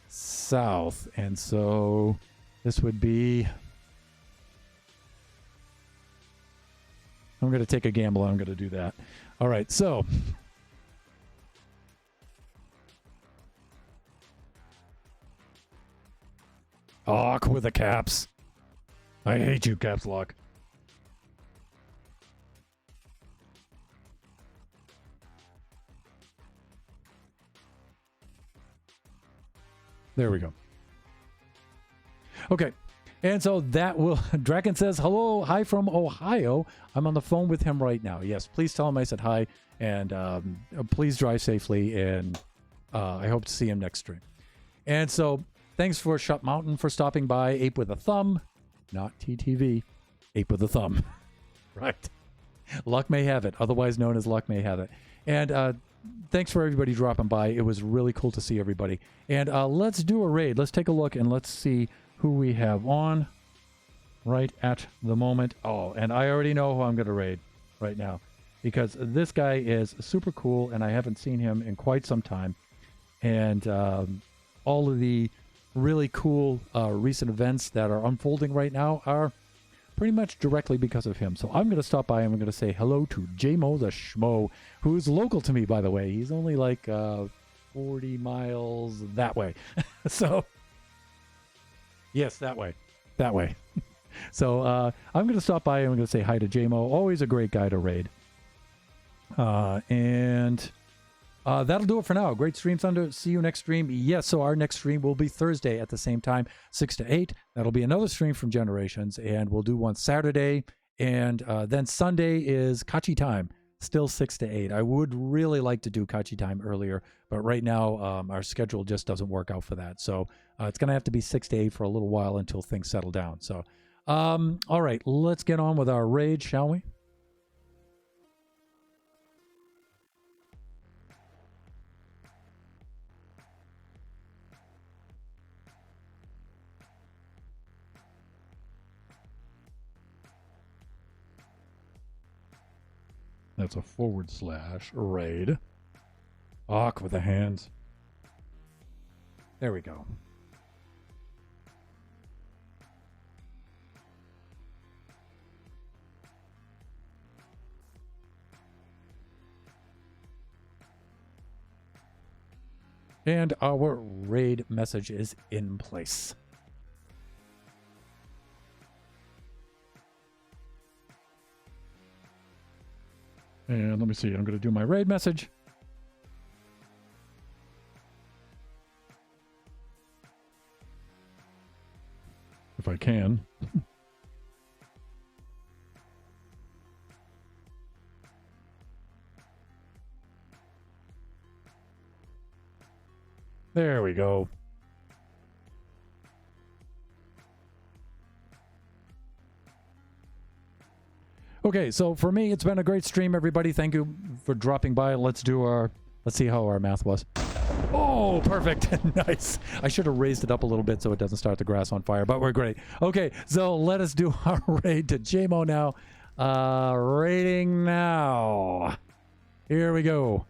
south. And so this would be... I'm going to take a gamble. I'm going to do that. All right, so... Awk with the caps. I hate you, Caps Lock. There we go. Okay. And so that will... Draken says, hello, hi from Ohio. I'm on the phone with him right now. Yes, please tell him I said hi. And please drive safely. And I hope to see him next stream. And so... Thanks for Shut Mountain for stopping by. Ape with a thumb. Not TTV. Ape with a thumb. Right. Luck may have it. Otherwise known as Luck may have it. And thanks for everybody dropping by. It was really cool to see everybody. And let's do a raid. Let's take a look and let's see who we have on right at the moment. Oh, and I already know who I'm going to raid right now. Because this guy is super cool and I haven't seen him in quite some time. And all of the... really cool recent events that are unfolding right now are pretty much directly because of him. So I'm going to stop by and I'm going to say hello to J-Mo the Schmo, who's local to me, by the way. He's only like 40 miles that way. So, yes, that way. That way. So I'm going to stop by and I'm going to say hi to J-Mo. Always a great guy to raid. And... that'll do it for now. Great stream, Thunder. See you next stream. Yes, so our next stream will be Thursday at the same time, 6 to 8. That'll be another stream from Generations, and we'll do one Saturday, and then Sunday is Kachi time. still 6 to 8. I would really like to do Kachi time earlier, but right now our schedule just doesn't work out for that. So it's going to have to be 6 to 8 for a little while until things settle down. So, all right, let's get on with our raid, shall we? That's a / raid. Awk with the hands. There we go. And our raid message is in place. And let me see. I'm going to do my raid message. If I can. There we go. Okay, so for me, it's been a great stream, everybody. Thank you for dropping by. Let's see how our math was. Oh, perfect. Nice. I should have raised it up a little bit so it doesn't start the grass on fire, but we're great. Okay, so let us do our raid to JMO now. Raiding now. Here we go.